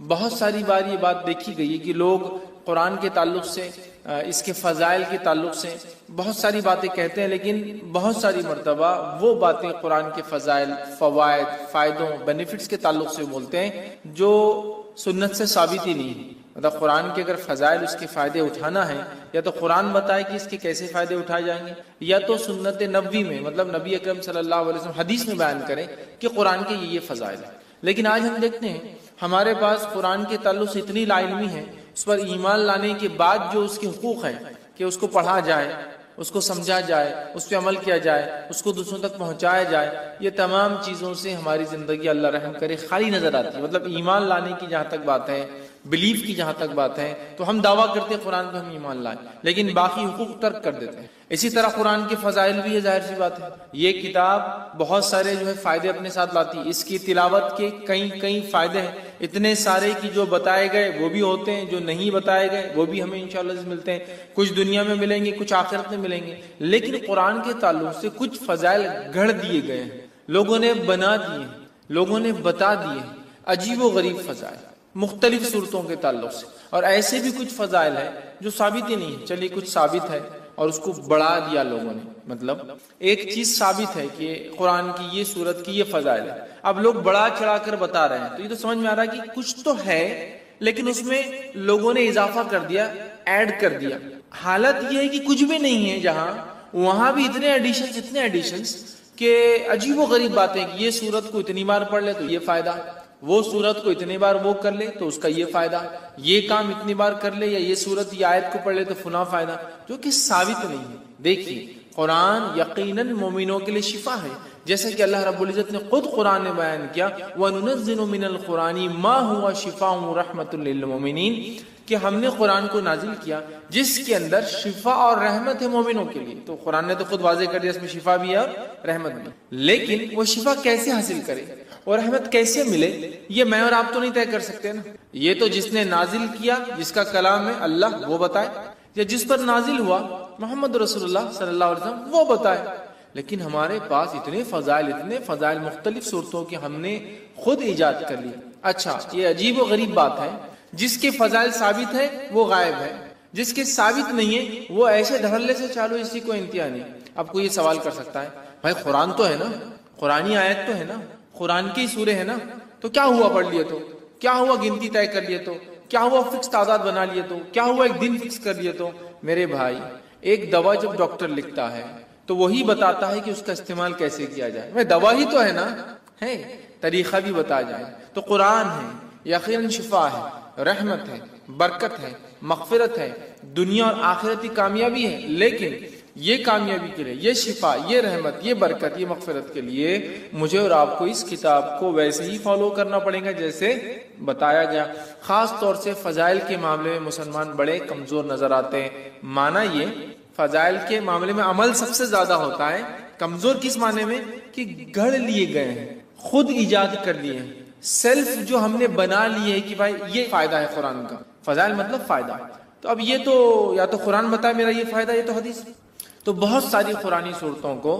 بہت ساری بار یہ بات دیکھی گئی ہے کہ لوگ قرآن کے تعلق سے، اس کے فضائل کے تعلق سے بہت ساری باتیں کہتے ہیں، لیکن بہت ساری مرتبہ وہ باتیں قرآن کے فضائل، فوائد، فائدوں، بینیفٹس کے تعلق سے بولتے ہیں جو سنت سے ثابت ہی نہیں ہے۔ مطلب قرآن کے اگر فضائل، اس کے فائدے اٹھانا ہے، یا تو قرآن بتائے کہ اس کے کیسے فائدے اٹھائے جائیں گے، یا تو سنت نبوی میں، مطلب نبی اکرم صلی اللہ علیہ وسلم حدیث میں بیان کریں کہ قرآن کے یہ فضائل ہیں۔ لیکن آج ہم دیکھتے ہیں ہمارے پاس قرآن کے تعلق سے اتنی لا علمی ہے، اس پر ایمان لانے کے بعد جو اس کے حقوق ہیں کہ اس کو پڑھا جائے، اس کو سمجھا جائے، اس پہ عمل کیا جائے، اس کو دوسروں تک پہنچایا جائے، یہ تمام چیزوں سے ہماری زندگی اللہ رحم کرے خالی نظر آتی ہے۔ مطلب ایمان لانے کی جہاں تک بات ہے، بلیف کی جہاں تک بات ہے، تو ہم دعویٰ کرتے ہیں قرآن پہ ہم ایمان لائیں، لیکن باقی حقوق ترک کر دیتے ہیں۔ اسی طرح قرآن کے فضائل بھی ہے، ظاہر سی بات ہے، یہ کتاب بہت سارے جو ہے فائدے اپنے ساتھ لاتی ہے۔ اس کی تلاوت کے کئی فائدے ہیں، اتنے سارے کی جو بتائے گئے وہ بھی ہوتے ہیں، جو نہیں بتائے گئے وہ بھی ہمیں انشاءاللہ ملتے ہیں، کچھ دنیا میں ملیں گے، کچھ آخرت میں ملیں گے۔ لیکن قرآن کے تعلق سے کچھ فضائل گھڑ دیے گئے ہیں، لوگوں نے بنا دیے، لوگوں نے بتا دیے، عجیب و غریب فضائل مختلف صورتوں کے تعلق سے۔ اور ایسے بھی کچھ فضائل ہیں جو ثابت ہی نہیں ہے، چلیے کچھ ثابت ہے اور اس کو بڑھا دیا لوگوں نے۔ مطلب ایک چیز ثابت ہے کہ قرآن کی یہ صورت کی یہ فضائل ہے، اب لوگ بڑا چڑھا کر بتا رہے ہیں، تو یہ تو سمجھ میں آ رہا ہے کہ کچھ تو ہے، لیکن اس میں لوگوں نے اضافہ کر دیا، ایڈ کر دیا۔ حالت یہ ہے کہ کچھ بھی نہیں ہے جہاں، وہاں بھی اتنے ایڈیشنز کہ عجیب و غریب باتیں کہ یہ صورت کو اتنی بار پڑھ لے تو یہ فائدہ، وہ صورت کو اتنی بار وہ کر لے تو اس کا یہ فائدہ، یہ کام اتنی بار کر لے، یا یہ صورت یہ آیت کو پڑھ لے تو فلاں فائدہ، جو کہ ثابت نہیں ہے۔ دیکھیے قرآن یقیناً مومنوں کے لیے شفا ہے، جیسے کہ اللہ رب العزت نے خود قرآن میں بیان کیا وَنُنَزِّلُ مِنَ الْقُرْآنِ مَا هُوَ شِفَاءٌ وَرَحْمَةٌ لِّلْمُؤْمِنِينَ، کہ ہم نے قرآن کو نازل کیا جس کے اندر شفا اور رحمت ہے مومنوں کے لیے۔ تو قرآن نے تو خود واضح کر دیا اس میں شفا بھی ہے اور رحمت بھی، لیکن وہ شفا کیسے حاصل کرے اور رحمت کیسے ملے، یہ میں اور آپ تو نہیں طے کر سکتے نا۔ یہ تو جس نے نازل کیا، جس کا کلام ہے اللہ، وہ بتائے، یا جس پر نازل ہوا محمد رسول اللہ صلی اللہ علیہ وسلم، وہ بتائے۔ لیکن ہمارے پاس اتنے فضائل مختلف صورتوں کے ہم نے خود ایجاد کر لی۔ اچھا، یہ عجیب و غریب بات ہے، جس کے فضائل ثابت ہے وہ غائب ہے، جس کے ثابت نہیں ہے وہ ایسے دھڑلے سے چالو، اسی کو انتہا نہیں۔ اب کوئی یہ سوال کر سکتا ہے بھائی قرآن تو ہے نا، قرآنی آیت تو ہے نا، قرآن کی سورے ہے نا، تو کیا ہوا پڑھ لیے تو، کیا ہوا گنتی طے کر لیے تو، کیا ہوا فکس تعداد بنا لیے تو، کیا ہوا ایک دن فکس کر لیے تو۔ میرے بھائی، ایک دوا جب ڈاکٹر لکھتا ہے تو وہی بتاتا ہے کہ اس کا استعمال کیسے کیا جائے، میں دوا ہی تو ہے نا، ہے طریقہ بھی بتا جائے۔ تو قرآن ہے، یقیناً شفا ہے، رحمت ہے، برکت ہے، مغفرت ہے، دنیا اور آخرتی کامیابی ہے، لیکن یہ کامیابی کے لیے، یہ شفا، یہ رحمت، یہ برکت، یہ مغفرت کے لیے مجھے اور آپ کو اس کتاب کو ویسے ہی فالو کرنا پڑے گا جیسے بتایا گیا۔ خاص طور سے فضائل کے معاملے میں مسلمان بڑے کمزور نظر آتے ہیں۔ معنی یہ، فضائل کے معاملے میں عمل سب سے زیادہ ہوتا ہے، کمزور کس معنی میں کہ گھڑ لیے گئے ہیں، خود ایجاد کر لیے ہیں، سیلف جو ہم نے بنا لیے ہے کہ بھائی یہ فائدہ ہے قرآن کا، فضائل مطلب فائدہ۔ تو اب یہ تو یا تو قرآن بتائے میرا یہ فائدہ، یہ تو حدیث۔ تو بہت ساری قرآنی صورتوں کو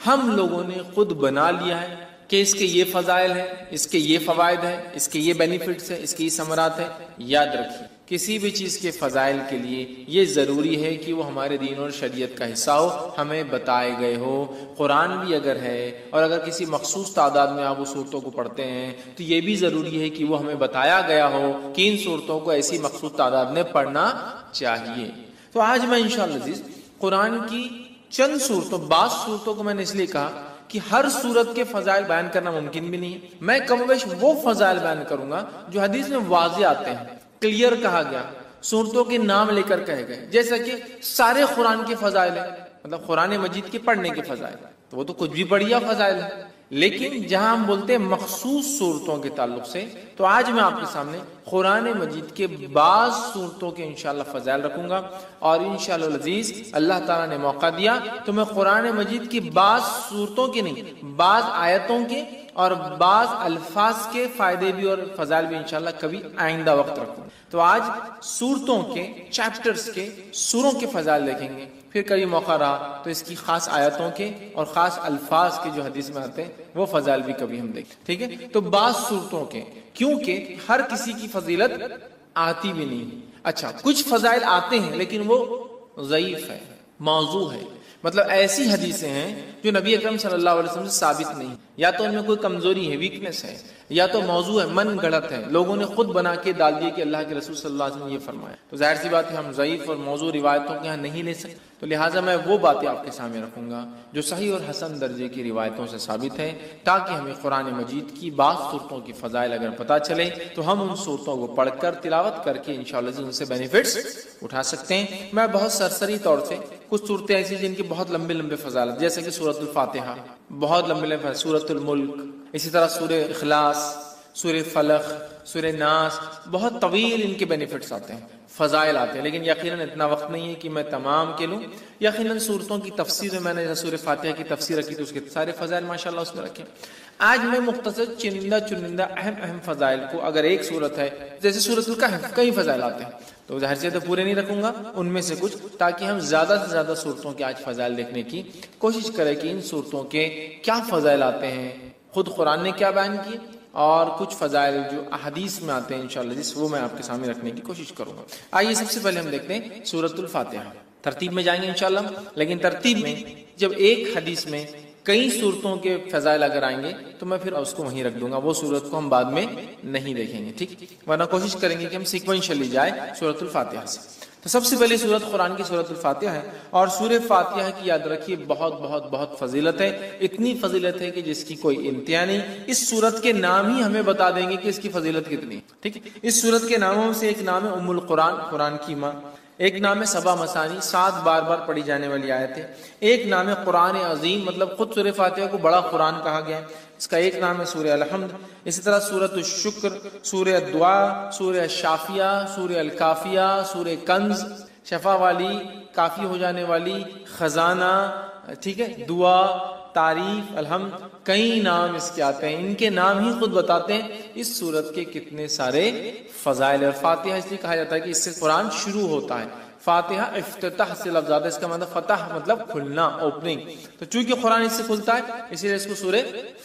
ہم لوگوں نے خود بنا لیا ہے کہ اس کے یہ فضائل ہیں، اس کے یہ فوائد ہیں، اس کے یہ بینیفٹس ہیں، اس کے یہ ثمرات ہیں۔ یاد رکھیے کسی بھی چیز کے فضائل کے لیے یہ ضروری ہے کہ وہ ہمارے دین اور شریعت کا حصہ ہو، ہمیں بتائے گئے ہو۔ قرآن بھی اگر ہے اور اگر کسی مخصوص تعداد میں آپ اس صورتوں کو پڑھتے ہیں تو یہ بھی ضروری ہے کہ وہ ہمیں بتایا گیا ہو کہ ان صورتوں کو ایسی مخصوص تعداد میں پڑھنا چاہیے۔ تو آج میں انشاءاللہ عزیز قرآن کی چند صورتوں، بعض صورتوں کو میں نے اس لیے کہا کہ ہر صورت کے فضائل بیان کرنا ممکن بھی نہیں ہے، میں کم و بیش وہ فضائل بیان کروں گا جو حدیث میں واضح آتے ہیں، کلیئر کہا گیا، صورتوں کے نام لے کر کہے گئے، جیسا کہ سارے قرآن کے فضائل ہیں، مطلب قرآن مجید کے پڑھنے کے فضائل، تو وہ تو کچھ بھی بڑھیا فضائل ہے۔ لیکن جہاں ہم بولتے ہیں مخصوص صورتوں کے تعلق سے، تو آج میں آپ کے سامنے قرآن مجید کے بعض صورتوں کے انشاءاللہ فضائل رکھوں گا، اور انشاءاللہ العزیز اللہ تعالیٰ نے موقع دیا تو میں قرآن مجید کی بعض صورتوں کے نہیں، بعض آیتوں کے اور بعض الفاظ کے فائدے بھی اور فضائل بھی انشاءاللہ کبھی آئندہ وقت رکھوں۔ تو آج صورتوں کے، چیپٹرز کے، سوروں کے فضائل دیکھیں گے، پھر کبھی موقع رہا تو اس کی خاص آیتوں کے اور خاص الفاظ کے جو حدیث میں آتے ہیں وہ فضائل بھی کبھی ہم دیکھیں، ٹھیک ہے؟ تو بعض صورتوں کے کیونکہ ہر کسی کی فضیلت آتی بھی نہیں. اچھا کچھ فضائل آتے ہیں لیکن وہ ضعیف ہے, موضوع ہے, مطلب ایسی حدیثیں ہیں جو نبی اکرم صلی اللہ علیہ وسلم سے ثابت نہیں, یا تو ان میں کوئی کمزوری ہے, ویکنس ہے, یا تو موضوع ہے, من گڑت ہے, لوگوں نے خود بنا کے ڈال دیے کہ اللہ کے رسول صلی اللہ علیہ وسلم نے یہ فرمایا. تو ظاہر سی بات ہے ہم ضعیف اور موضوع روایتوں کے یہاں نہیں لے سکتے, تو لہٰذا میں وہ باتیں آپ کے سامنے رکھوں گا جو صحیح اور حسن درجے کی روایتوں سے ثابت ہے, تاکہ ہمیں قرآن مجید کی بعض صورتوں کی فضائل اگر پتہ چلے تو ہم ان صورتوں کو پڑھ کر تلاوت کر کے انشاءاللہ ان سے بینیفٹس اٹھا سکتے ہیں. میں بہت سرسری طور سے کچھ صورتیں ایسی جن کی بہت لمبے لمبے فضائل, جیسے کہ سورۃ الفاتحہ بہت لمبے لمبے, سورۃ الملک, اسی طرح سورہ اخلاص, سورہ فلق, سورہ ناس, بہت طویل ان کے بینیفٹس آتے ہیں, فضائل آتے ہیں, لیکن یقیناً اتنا وقت نہیں ہے کہ میں تمام کے لوں. یقیناً صورتوں کی تفسیر میں نے سورہ فاتحہ کی تفسیر رکھی تو اس کے سارے فضائل ماشاءاللہ اس میں رکھے. آج میں مختصر چنندہ اہم فضائل کو, اگر ایک صورت ہے جیسے سورۃ الکہف کئی فضائل آتے ہیں تو ظاہر سے تو پورے نہیں رکھوں گا, ان میں سے کچھ, تاکہ ہم زیادہ سے زیادہ صورتوں کے آج فضائل دیکھنے کی کوشش کریں کہ ان صورتوں کے کیا فضائل آتے ہیں, خود قرآن نے کیا بیان کیے, اور کچھ فضائل جو احادیث میں آتے ہیں انشاءاللہ جس وہ میں آپ کے سامنے رکھنے کی کوشش کروں گا. آئیے سب سے پہلے ہم دیکھتے ہیں سورۃ الفاتحہ. ترتیب میں جائیں گے انشاءاللہ, لیکن ترتیب میں جب ایک حدیث میں کئی صورتوں کے فضائل اگر آئیں گے تو میں پھر اس کو وہیں رکھ دوں گا, وہ صورت کو ہم بعد میں نہیں دیکھیں گے, ٹھیک, ورنہ کوشش کریں گے کہ ہم سیکوینشلی جائیں سورۃ الفاتحہ سے. تو سب سے پہلی سورت قرآن کی سورۃ الفاتحہ ہے, اور سورہ فاتحہ کی یاد رکھیے بہت بہت بہت فضیلت ہے, اتنی فضیلت ہے کہ جس کی کوئی انتہا نہیں. اس سورت کے نام ہی ہمیں بتا دیں گے کہ اس کی فضیلت کتنی ہے, ٹھیک. اس سورت کے ناموں سے ایک نام ہے ام القرآن, قرآن کی ماں, ایک نام ہے سبا مثانی, 7 بار بار پڑھی جانے والی آیت ہے, ایک نام ہے قرآن عظیم, مطلب خود سورہ فاتحہ کو بڑا قرآن کہا گیا ہے, اس کا ایک نام ہے سورہ الحمد. اسی طرح سورۃ الشکر, سورہ الدعاء, سورہ الشافیہ, سورہ الکافیہ, سورہ کنز, شفا والی, کافی ہو جانے والی, خزانہ, ٹھیک ہے, دعا, تعریف, الحمد, کئی نام اس کے آتے ہیں. ان کے نام ہی خود بتاتے ہیں اس سورت کے کتنے سارے فضائل. اور فاتحہ اس لیے کہا جاتا ہے کہ اس سے قرآن شروع ہوتا ہے. فاتحہ افتتاح سے لفظ آتا ہے, اس کا مطلب فتح مطلب کھلنا, اوپننگ. تو چونکہ قرآن اس سے کھلتا ہے اسی لیے اس کو سورہ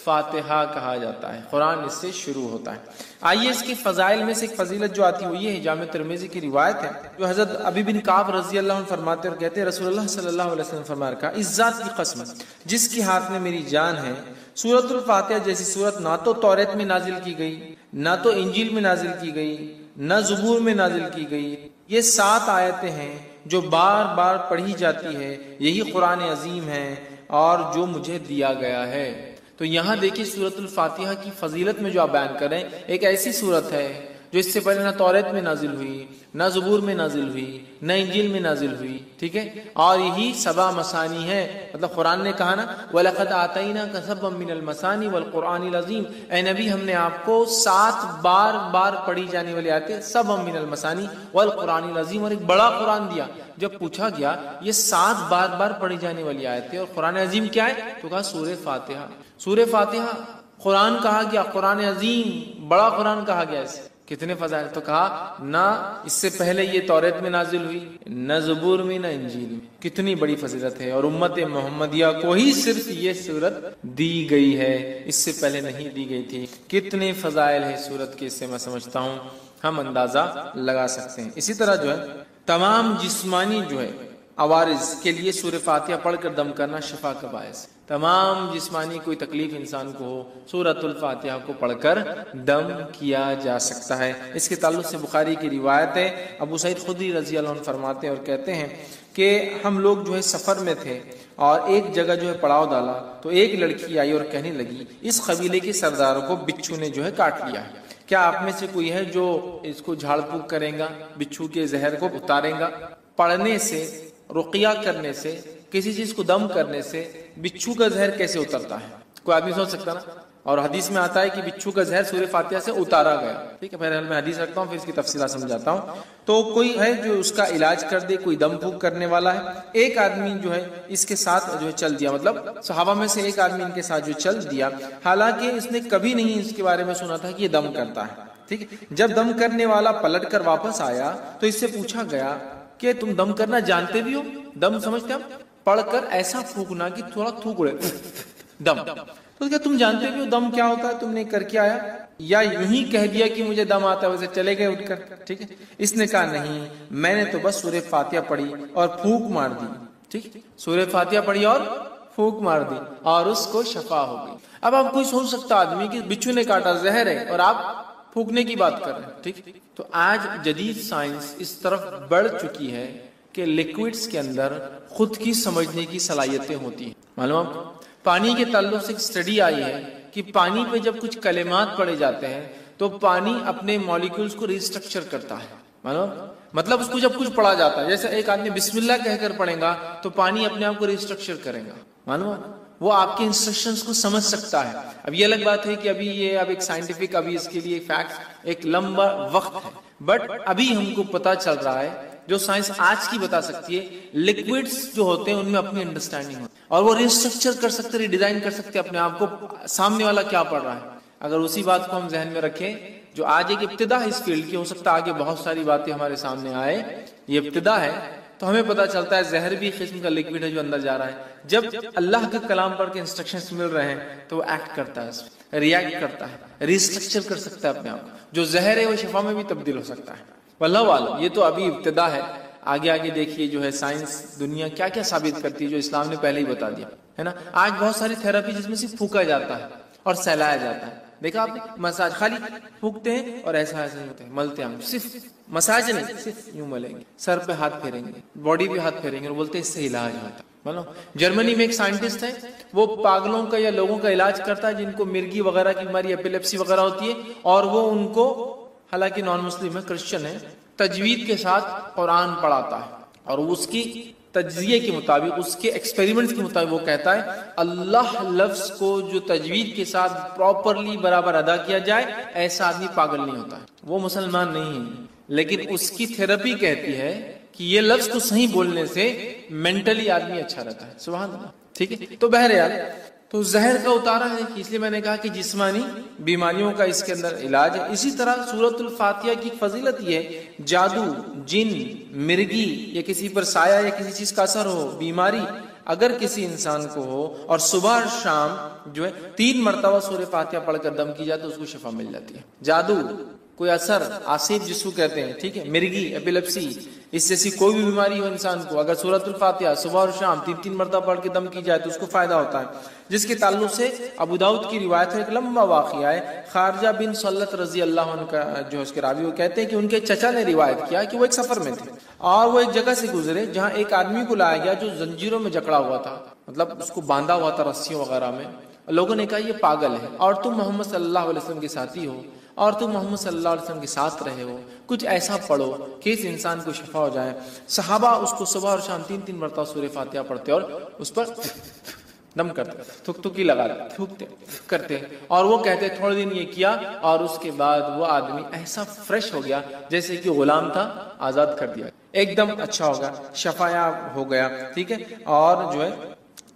فاتحہ کہا جاتا ہے, قرآن اس سے شروع ہوتا ہے. آئیے اس کی فضائل میں سے ایک فضیلت جو آتی ہوئی ہے, جامع ترمذی کی روایت ہے, جو حضرت ابی بن کعب رضی اللہ عنہ فرماتے اور کہتے ہیں رسول اللہ صلی اللہ علیہ وسلم فرمایا کہ اس ذات کی قسم جس کے ہاتھ میں میری جان ہے, سورۃ الفاتحہ جیسی سورت نہ تو توریت میں نازل کی گئی, نہ تو انجیل میں نازل کی گئی, نہ زبور میں نازل کی گئی. یہ 7 آیتیں ہیں جو بار بار پڑھی جاتی ہے, یہی قرآن عظیم ہے اور جو مجھے دیا گیا ہے. تو یہاں دیکھیے سورۃ الفاتحہ کی فضیلت میں جو آپ بیان کریں, ایک ایسی سورت ہے جو اس سے پہلے نہ توریت میں نازل ہوئی, نہ زبور میں نازل ہوئی, نہ انجیل میں نازل ہوئی, ٹھیک ہے, اور یہی سبا مثانی ہے. مطلب قرآن نے کہا نا وَلَقَدْ آتَيْنَاكَ سَبْعًا مِّنَ الْمَثَانِي وَالْقُرْآنِ الْعَظِيمِ, اے نبی ہم نے آپ کو 7 بار بار پڑھی جانے والی آیتیں, سبعًا مِّنَ الْمَثَانِي وَالْقُرْآنِ الْعَظِيمِ, اور ایک بڑا قرآن دیا. جب پوچھا گیا یہ 7 بار بار پڑھی جانے والی آیتیں اور قرآن عظیم کیا ہے, تو کہا سورہ فاتحہ. سورہ فاتحہ قرآن کہا گیا, قرآن عظیم بڑا قرآن کہا گیا. اسے کتنے فضائل, تو کہا نہ اس سے پہلے یہ توریت میں نازل ہوئی, نہ زبور میں, نہ انجیل میں. کتنی بڑی فضیلت ہے, اور امت محمدیہ کو ہی صرف یہ سورت دی گئی ہے, اس سے پہلے نہیں دی گئی تھی. کتنے فضائل ہے سورت کے, اس سے میں سمجھتا ہوں ہم اندازہ لگا سکتے ہیں. اسی طرح جو ہے تمام جسمانی جو ہے عوارض کے لیے سورہ فاتحہ پڑھ کر دم کرنا شفا کا باعث. تمام جسمانی کوئی تکلیف انسان کو ہو, سورۃ الفاتحہ کو پڑھ کر دم کیا جا سکتا ہے. اس کے تعلق سے بخاری کی روایت ہے, ابو سعید خدری رضی اللہ عنہ فرماتے ہیں اور کہتے ہیں کہ ہم لوگ جو ہے سفر میں تھے اور ایک جگہ جو ہے پڑاؤ ڈالا, تو ایک لڑکی آئی اور کہنے لگی اس قبیلے کے سردار کو بچھو نے جو ہے کاٹ لیا ہے, کیا آپ میں سے کوئی ہے جو اس کو جھاڑ پھونک کرے گا, بچھو کے زہر کو اتارے گا. پڑھنے سے, رقیہ کرنے سے, کسی چیز کو دم کرنے سے بچھو کا زہر کیسے اترتا ہے, کوئی آدمی سوچ سکتا نا. اور حدیث میں آتا ہے کہ بچھو کا زہر سورہ فاتحہ سے اتارا گیا, ٹھیک ہے. پہلے میں حدیث رکھتا ہوں پھر اس کی تفصیلات سمجھاتا ہوں. تو کوئی ہے جو اس کا علاج کر دے, کوئی دم پھونک کرنے والا ہے. ایک آدمی جو ہے اس کے ساتھ جو ہے چل دیا, مطلب صحابہ میں سے ایک آدمی ان کے ساتھ جو چل دیا, حالانکہ اس نے کبھی نہیں اس کے بارے میں سنا تھا کہ یہ دم کرتا ہے, ٹھیک ہے. جب دم کرنے والا پلٹ کر واپس آیا تو اس سے پوچھا گیا کہ تم دم کرنا جانتے بھی ہو, دم سمجھتے ہم, پڑھ کر ایسا پھونکنا کہ تھوڑا تھوک اڑے, دم. تو کیا تم جانتے بھی ہو دم کیا ہوتا ہے؟ تم نے کر کے آیا یا یوں ہی کہہ دیا کہ مجھے دم آتا ہے ویسے چلے گئے اٹھ کر؟ ٹھیک ہے. اس نے کہا نہیں، میں نے تو بس سورہ فاتحہ پڑھی اور پھونک مار دی. ٹھیک، سورہ فاتحہ پڑھی اور پھونک مار دی اور اس کو شفا ہو گئی. اب آپ کوئی سوچ سکتا آدمی کہ بچھو نے کاٹا، زہر ہے، اور آپ پھونکنے کی بات کر رہے ہیں. ٹھیک، تو آج جدید سائنس اس طرف بڑھ چکی ہے کہ لیکوڈز کے اندر خود کی سمجھنے کی صلاحیتیں ہوتی ہیں. معلوم، پانی کے تعلق سے ایک اسٹڈی آئی ہے کہ پانی پہ جب کچھ کلمات پڑے جاتے ہیں تو پانی اپنے مالیکولز کو ریسٹرکچر کرتا ہے. معلوم، مطلب اس کو جب کچھ پڑھا جاتا ہے، جیسے ایک آدمی بسم اللہ کہہ کر پڑھے گا تو پانی اپنے آپ کو ریسٹرکچر کرے گا. معلوم، وہ آپ کے انسٹرکشنز کو سمجھ سکتا ہے. اب یہ الگ بات ہے کہ ابھی یہ اب ایک سائنٹیفک، ابھی اس کے لیے فیکٹ ایک لمبا وقت ہے، بٹ ابھی ہم کو پتا چل رہا ہے جو سائنس آج کی بتا سکتی ہے، لیکوڈز جو ہوتے ہیں ان میں اپنی انڈرسٹینڈنگ ہوتی ہے اور وہ ریسٹرکچر کر سکتے، ریڈیزائن کر سکتے اپنے آپ کو، سامنے والا کیا پڑھ رہا ہے. اگر اسی بات کو ہم ذہن میں رکھیں، جو آج ایک ابتدا ہے اس فیلڈ کی، ہو سکتا ہے آگے بہت ساری باتیں ہمارے سامنے آئے، یہ ابتدا ہے، تو ہمیں پتا چلتا ہے زہر بھی قسم کا لیکوڈ ہے جو اندر جا رہا ہے. جب اللہ کا کلام پڑھ کے انسٹرکشنز مل رہے ہیں تو وہ ایکٹ کرتا ہے، ریئیکٹ کرتا ہے، ریسٹرکچر کر سکتا ہے اپنے آپ. جو زہر ہے وہ شفا میں بھی تبدیل ہو سکتا ہے. واللہ اعلم، یہ تو ابھی ابتدا ہے. آگے آگے دیکھیے جو ہے سائنس دنیا کیا کیا ثابت کرتی ہے جو اسلام نے پہلے ہی بتا دیا ہے نا. آج بہت ساری تھراپی جس میں صرف پھونکا جاتا ہے اور سہلایا جاتا ہے. دیکھا آپ نے مساج، خالی پھونکتے ہیں اور ایسا ایسا ہوتا ہے، ملتے ہیں. صرف مساج نہیں، صرف یوں ملیں گے، سر پہ ہاتھ پھیریں گے، باڈی پہ ہاتھ پھیریں گے اور بولتے ہیں اس سے علاج ہوتا ہے. مطلب جرمنی میں ایک سائنٹسٹ ہے، وہ پاگلوں کا یا لوگوں کا علاج کرتا ہے جن کو مرگی وغیرہ کی بیماری، ایپیلیپسی وغیرہ ہوتی ہے، اور وہ ان کو، حالانکہ نان مسلم ہے، کرسچن ہے، تجوید کے ساتھ قرآن پڑھاتا ہے اور اس کی تجزیے کے مطابق، اس کے ایکسپیریمنٹس کے مطابق وہ کہتا ہے اللہ لفظ کو جو تجوید کے ساتھ پراپرلی برابر ادا کیا جائے ایسا آدمی پاگل نہیں ہوتا ہے. وہ مسلمان نہیں ہے، لیکن اس کی تھراپی کہتی ہے کہ یہ لفظ کو صحیح بولنے سے مینٹلی آدمی اچھا رہتا ہے. سبحان اللہ. ٹھیک ہے، تو بہرحال تو زہر کا اتارا ہے، اس لیے میں نے کہا کہ جسمانی بیماریوں کا اس کے اندر علاج ہے. اسی طرح سورۃ الفاتحہ کی فضیلت یہ ہے، جادو، جن، مرگی یا کسی پر سایہ یا کسی چیز کا اثر ہو، بیماری اگر کسی انسان کو ہو اور صبح اور شام جو ہے 3 مرتبہ سورہ فاتحہ پڑھ کر دم کی جائے تو اس کو شفا مل جاتی ہے. جادو، کوئی اثر، آصف جس کو کہتے ہیں، ٹھیک ہے، مرگی، ایپیلیپسی، اس جیسی کوئی بھی بیماری ہو انسان کو، اگر سورۃ الفاتحہ صبح اور شام 3 مرتبہ پڑھ کے دم کی جائے تو اس کو فائدہ ہوتا ہے. جس کے تعلق سے ابو داؤد کی روایت ہے، ایک لمبا واقعہ ہے، خارجہ بن سلت رضی اللہ عنہ کا جو اس کے راوی، وہ کہتے ہیں کہ ان کے چچا نے روایت کیا کہ وہ ایک سفر میں تھے اور وہ ایک جگہ سے گزرے جہاں ایک آدمی کو لایا گیا جو زنجیروں میں جکڑا ہوا تھا، مطلب اس کو باندھا ہوا تھا رسیوں وغیرہ میں. لوگوں نے کہا یہ پاگل ہے اور تم محمد صلی اللہ علیہ وسلم کے ساتھی ہو اور تم محمد صلی اللہ علیہ وسلم کے ساتھ رہے ہو، کچھ ایسا پڑھو کہ اس انسان کو شفا ہو جائے. صحابہ اس کو صبح اور شام 3 مرتبہ سورہ فاتحہ پڑھتے اور اس پر دم کرتے، تھک تھکی لگا تھوکتے کرتے، اور وہ کہتے تھوڑے دن یہ کیا اور اس کے بعد وہ آدمی ایسا فریش ہو گیا جیسے کہ غلام تھا، آزاد کر دیا، ایک دم اچھا ہوگا، شفایاب ہو گیا. ٹھیک ہے، اور جو ہے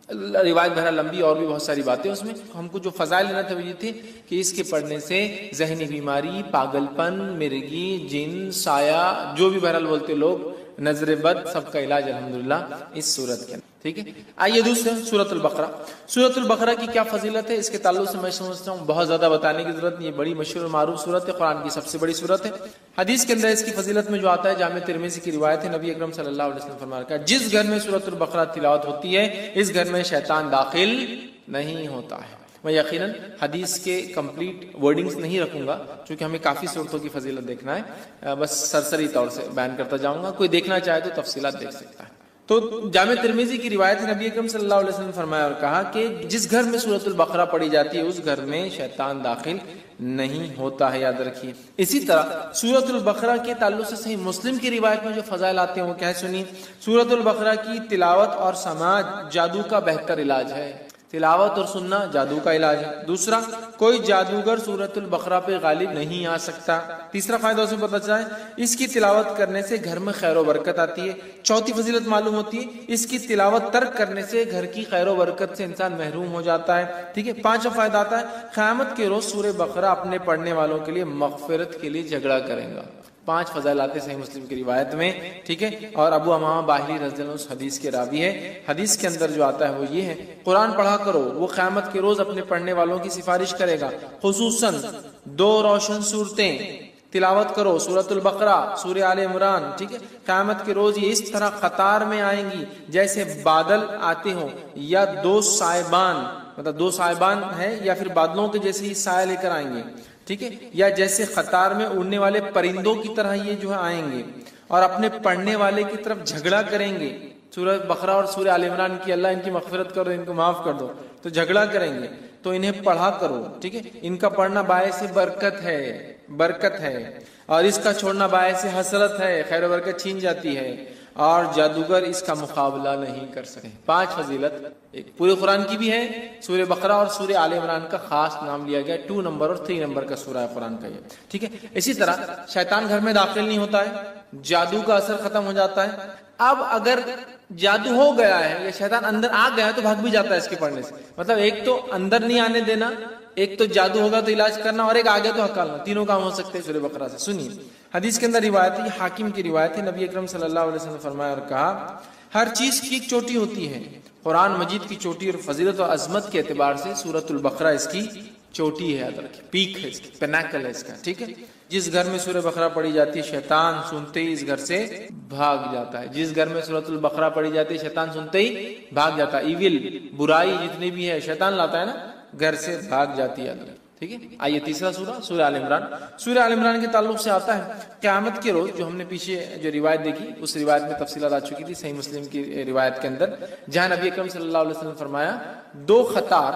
روایت بہرحال لمبی اور بھی بہت ساری باتیں اس میں. ہم کو جو فضائل لینا تھا یہ تھے کہ اس کے پڑھنے سے ذہنی بیماری، پاگل پن، مرگی، جن، سایہ، جو بھی بہرحال بولتے لوگ، نظر بد، سب کا علاج الحمدللہ اس صورت کے اندر. ٹھیک ہے، آئیے دوسرے سورۃ البقرہ. سورۃ البقرہ کی کیا فضیلت ہے اس کے تعلق سے میں سمجھتا ہوں بہت زیادہ بتانے کی ضرورت نہیں. یہ بڑی مشہور اور معروف سورت ہے، قرآن کی سب سے بڑی سورت ہے. حدیث کے اندر اس کی فضیلت میں جو آتا ہے، جامع ترمذی کی روایت ہے، نبی اکرم صلی اللہ علیہ وسلم فرمایا کہ جس گھر میں سورۃ البقرہ تلاوت ہوتی ہے اس گھر میں شیطان داخل نہیں ہوتا ہے. میں یقیناً حدیث کے کمپلیٹ ورڈنگز نہیں رکھوں گا کیونکہ ہمیں کافی صورتوں کی فضیلت دیکھنا ہے، بس سرسری طور سے بیان کرتا جاؤں گا، کوئی دیکھنا چاہے تو تفصیلات دیکھ سکتا ہے. تو جامع ترمذی کی روایت ہے، نبی اکرم صلی اللہ علیہ وسلم فرمایا اور کہا کہ جس گھر میں سورۃ البقرہ پڑھی جاتی ہے اس گھر میں شیطان داخل نہیں ہوتا ہے، یاد رکھیے. اسی طرح سورۃ البقرہ کے تعلق سے صحیح مسلم کی روایت میں جو فضائل آتے ہیں وہ کیا سنی. سورۃ البقرہ کی تلاوت اور سماعت جادو کا بہتر علاج ہے. تلاوت اور سننا جادو کا علاج ہے. دوسرا، کوئی جادوگر سورۃ البقرہ پہ غالب نہیں آ سکتا. تیسرا فائدہ اسے پتہ چلا ہے اس کی تلاوت کرنے سے گھر میں خیر و برکت آتی ہے. چوتھی فضیلت معلوم ہوتی ہے اس کی تلاوت ترک کرنے سے گھر کی خیر و برکت سے انسان محروم ہو جاتا ہے. ٹھیک ہے، پانچواں فائدہ آتا ہے قیامت کے روز سورہ بقرہ اپنے پڑھنے والوں کے لیے مغفرت کے لیے جھگڑا کرے گا. 5 فضائل آتے صحیح مسلم کی روایت میں، ٹھیک ہے. اور ابو امامہ باہلی رضی اللہ عنہ اس حدیث کے راوی ہے. حدیث کے اندر جو آتا ہے وہ یہ ہے، قرآن پڑھا کرو، وہ قیامت کے روز اپنے پڑھنے والوں کی سفارش کرے گا. خصوصاً 2 روشن صورتیں تلاوت کرو، سورۃ البقرہ، سورہ آل عمران، ٹھیک ہے. قیامت کے روز یہ اس طرح قطار میں آئیں گی جیسے بادل آتے ہوں، یا 2 سائبان، مطلب 2 سائبان ہے یا پھر بادلوں کے جیسے ہی سایہ لے کر آئیں گے، ٹھیک ہے. یا جیسے قطار میں اڑنے والے پرندوں کی طرح یہ جو ہے آئیں گے، اور اپنے پڑھنے والے کی طرف جھگڑا کریں گے. سورہ بقرہ اور سورہ آل عمران کی اللہ ان کی مغفرت کرو، ان کو معاف کر دو، تو جھگڑا کریں گے، تو انہیں پڑھا کرو، ٹھیک ہے. ان کا پڑھنا باعث برکت ہے، اور اس کا چھوڑنا باعث حسرت ہے، خیر و برکت چھین جاتی ہے، اور جادوگر اس کا مقابلہ نہیں کر سکتے. 5 فضیلت ایک پورے قرآن کی بھی ہے. سورہ بقرہ اور سورہ آل عمران کا خاص نام لیا گیا، 2 نمبر اور 3 نمبر کا سورہ قرآن کا یہ، ٹھیک ہے. اسی طرح شیطان گھر میں داخل نہیں ہوتا ہے، جادو کا اثر ختم ہو جاتا ہے. اب اگر جادو ہو گیا ہے یا شیطان اندر آ گیا ہے تو بھاگ بھی جاتا ہے اس کے پڑھنے سے. مطلب ایک تو اندر نہیں آنے دینا، ایک تو جادو ہوگا تو علاج کرنا، اور ایک آگے تو ہکالنا، تینوں کام ہو سکتے ہیں سورہ بقرہ سے. سنیے حدیث کے اندر روایت ہے، یہ حاکم کی روایت ہے. نبی اکرم صلی اللہ علیہ وسلم نے فرمایا اور کہا، ہر چیز کی ایک چوٹی ہوتی ہے. قرآن مجید کی چوٹی اور فضیلت اور عظمت کے اعتبار سے سورۃ البقرہ اس کی چوٹی ہے، یاد رکھیں، پیک ہے اس کی، پینیکل ہے اس کا، ٹھیک ہے. جس گھر میں سورہ بقرہ پڑھی جاتی ہے شیطان سنتے ہی اس گھر سے بھاگ جاتا ہے. جس گھر میں سورۃ البقرہ پڑھی جاتی ہے شیطان سنتے ہی بھاگ جاتا ہے. ایول، برائی جتنی بھی ہے شیطان لاتا ہے نا، گھر سے بھاگ جاتی ہے، ٹھیک ہے. آئیے تیسرا سورہ، سورہ آل عمران. سورہ آل عمران کے تعلق سے آتا ہے قیامت کے روز، جو ہم نے پیچھے جو روایت دیکھی اس روایت میں تفصیلات آ چکی تھی صحیح مسلم کی روایت کے اندر، جہاں نبی اکرم صلی اللہ علیہ وسلم نے فرمایا 2 قطار،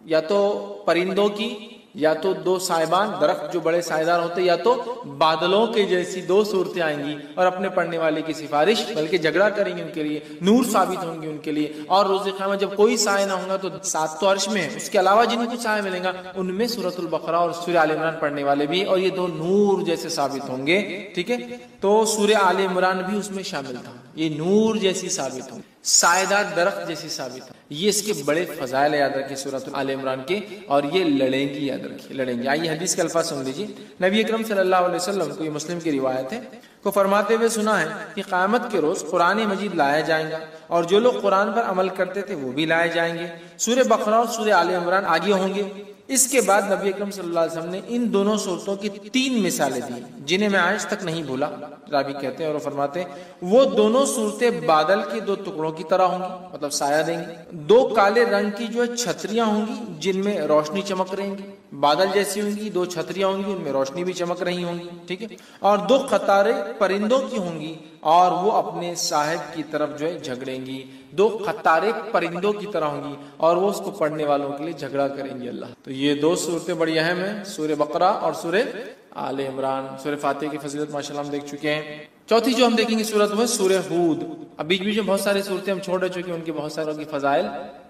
یا تو پرندوں کی، یا تو 2 سائبان، درخت جو بڑے سائیدار ہوتے، یا تو بادلوں کے جیسی 2 صورتیں آئیں گی، اور اپنے پڑھنے والے کی سفارش، بلکہ جھگڑا کریں گے ان کے لیے، نور ثابت ہوں گے ان کے لیے. اور روز قیامت جب کوئی سایہ نہ ہوگا تو 7 تو عرش میں ہے، اس کے علاوہ جن کو سایہ ملے گا ان میں سورۃ البقرہ اور سورہ آل عمران پڑھنے والے بھی، اور یہ 2 نور جیسے ثابت ہوں گے، ٹھیک ہے. تو سورہ آل عمران بھی اس میں شامل تھا، یہ نور جیسی ثابت ہوں، سایدار درخت جیسی ثابت ہے. یہ اس کے بڑے فضائل یاد رکھیں سورۃ آل عمران کے، اور یہ لڑیں گی، یاد رکھیں لڑیں گی. آئیے حدیث کے الفاظ سن لیجیے. نبی اکرم صلی اللہ علیہ وسلم کو، یہ مسلم کی روایت ہے، کو فرماتے ہوئے سنا ہے کہ قیامت کے روز قرآن مجید لایا جائے گا، اور جو لوگ قرآن پر عمل کرتے تھے وہ بھی لائے جائیں گے. سورہ بقرہ اور سورہ آل عمران آگے ہوں گے. اس کے بعد نبی اکرم صلی اللہ علیہ وسلم نے ان دونوں صورتوں کی 3 مثالیں دی جنہیں میں آج تک نہیں بھولا. راوی کہتے ہیں اور فرماتے ہیں وہ دونوں صورتیں بادل کے 2 ٹکڑوں کی طرح ہوں گی، مطلب سایہ دیں گی. 2 کالے رنگ کی جو چھتریاں ہوں گی جن میں روشنی چمک رہیں گی، بادل جیسی ہوں گی. 2 چھتریاں ہوں گی ان میں روشنی بھی چمک رہی ہوں گی، ٹھیک ہے. اور 2 قطاریں پرندوں کی ہوں گی، اور وہ اپنے صاحب کی طرف جو ہے جھگڑیں گی. 2 قطاریں پرندوں کی طرح ہوں گی، اور وہ اس کو پڑھنے والوں کے لیے جھگڑا کریں گے. اللہ، تو یہ 2 صورتیں بڑی اہم ہیں، سورہ بقرہ اور سورہ آل عمران. سورہ فاتحہ کی فضیلت ماشاءاللہ ہم دیکھ چکے ہیں. چوتھی جو ہم دیکھیں گے سورت وہ ہے سورہ ہود. اب بیچ بیچ میں بہت ساری صورتیں ہم چھوڑ رہے چونکہ ان کے بہت ساروں کی فضائل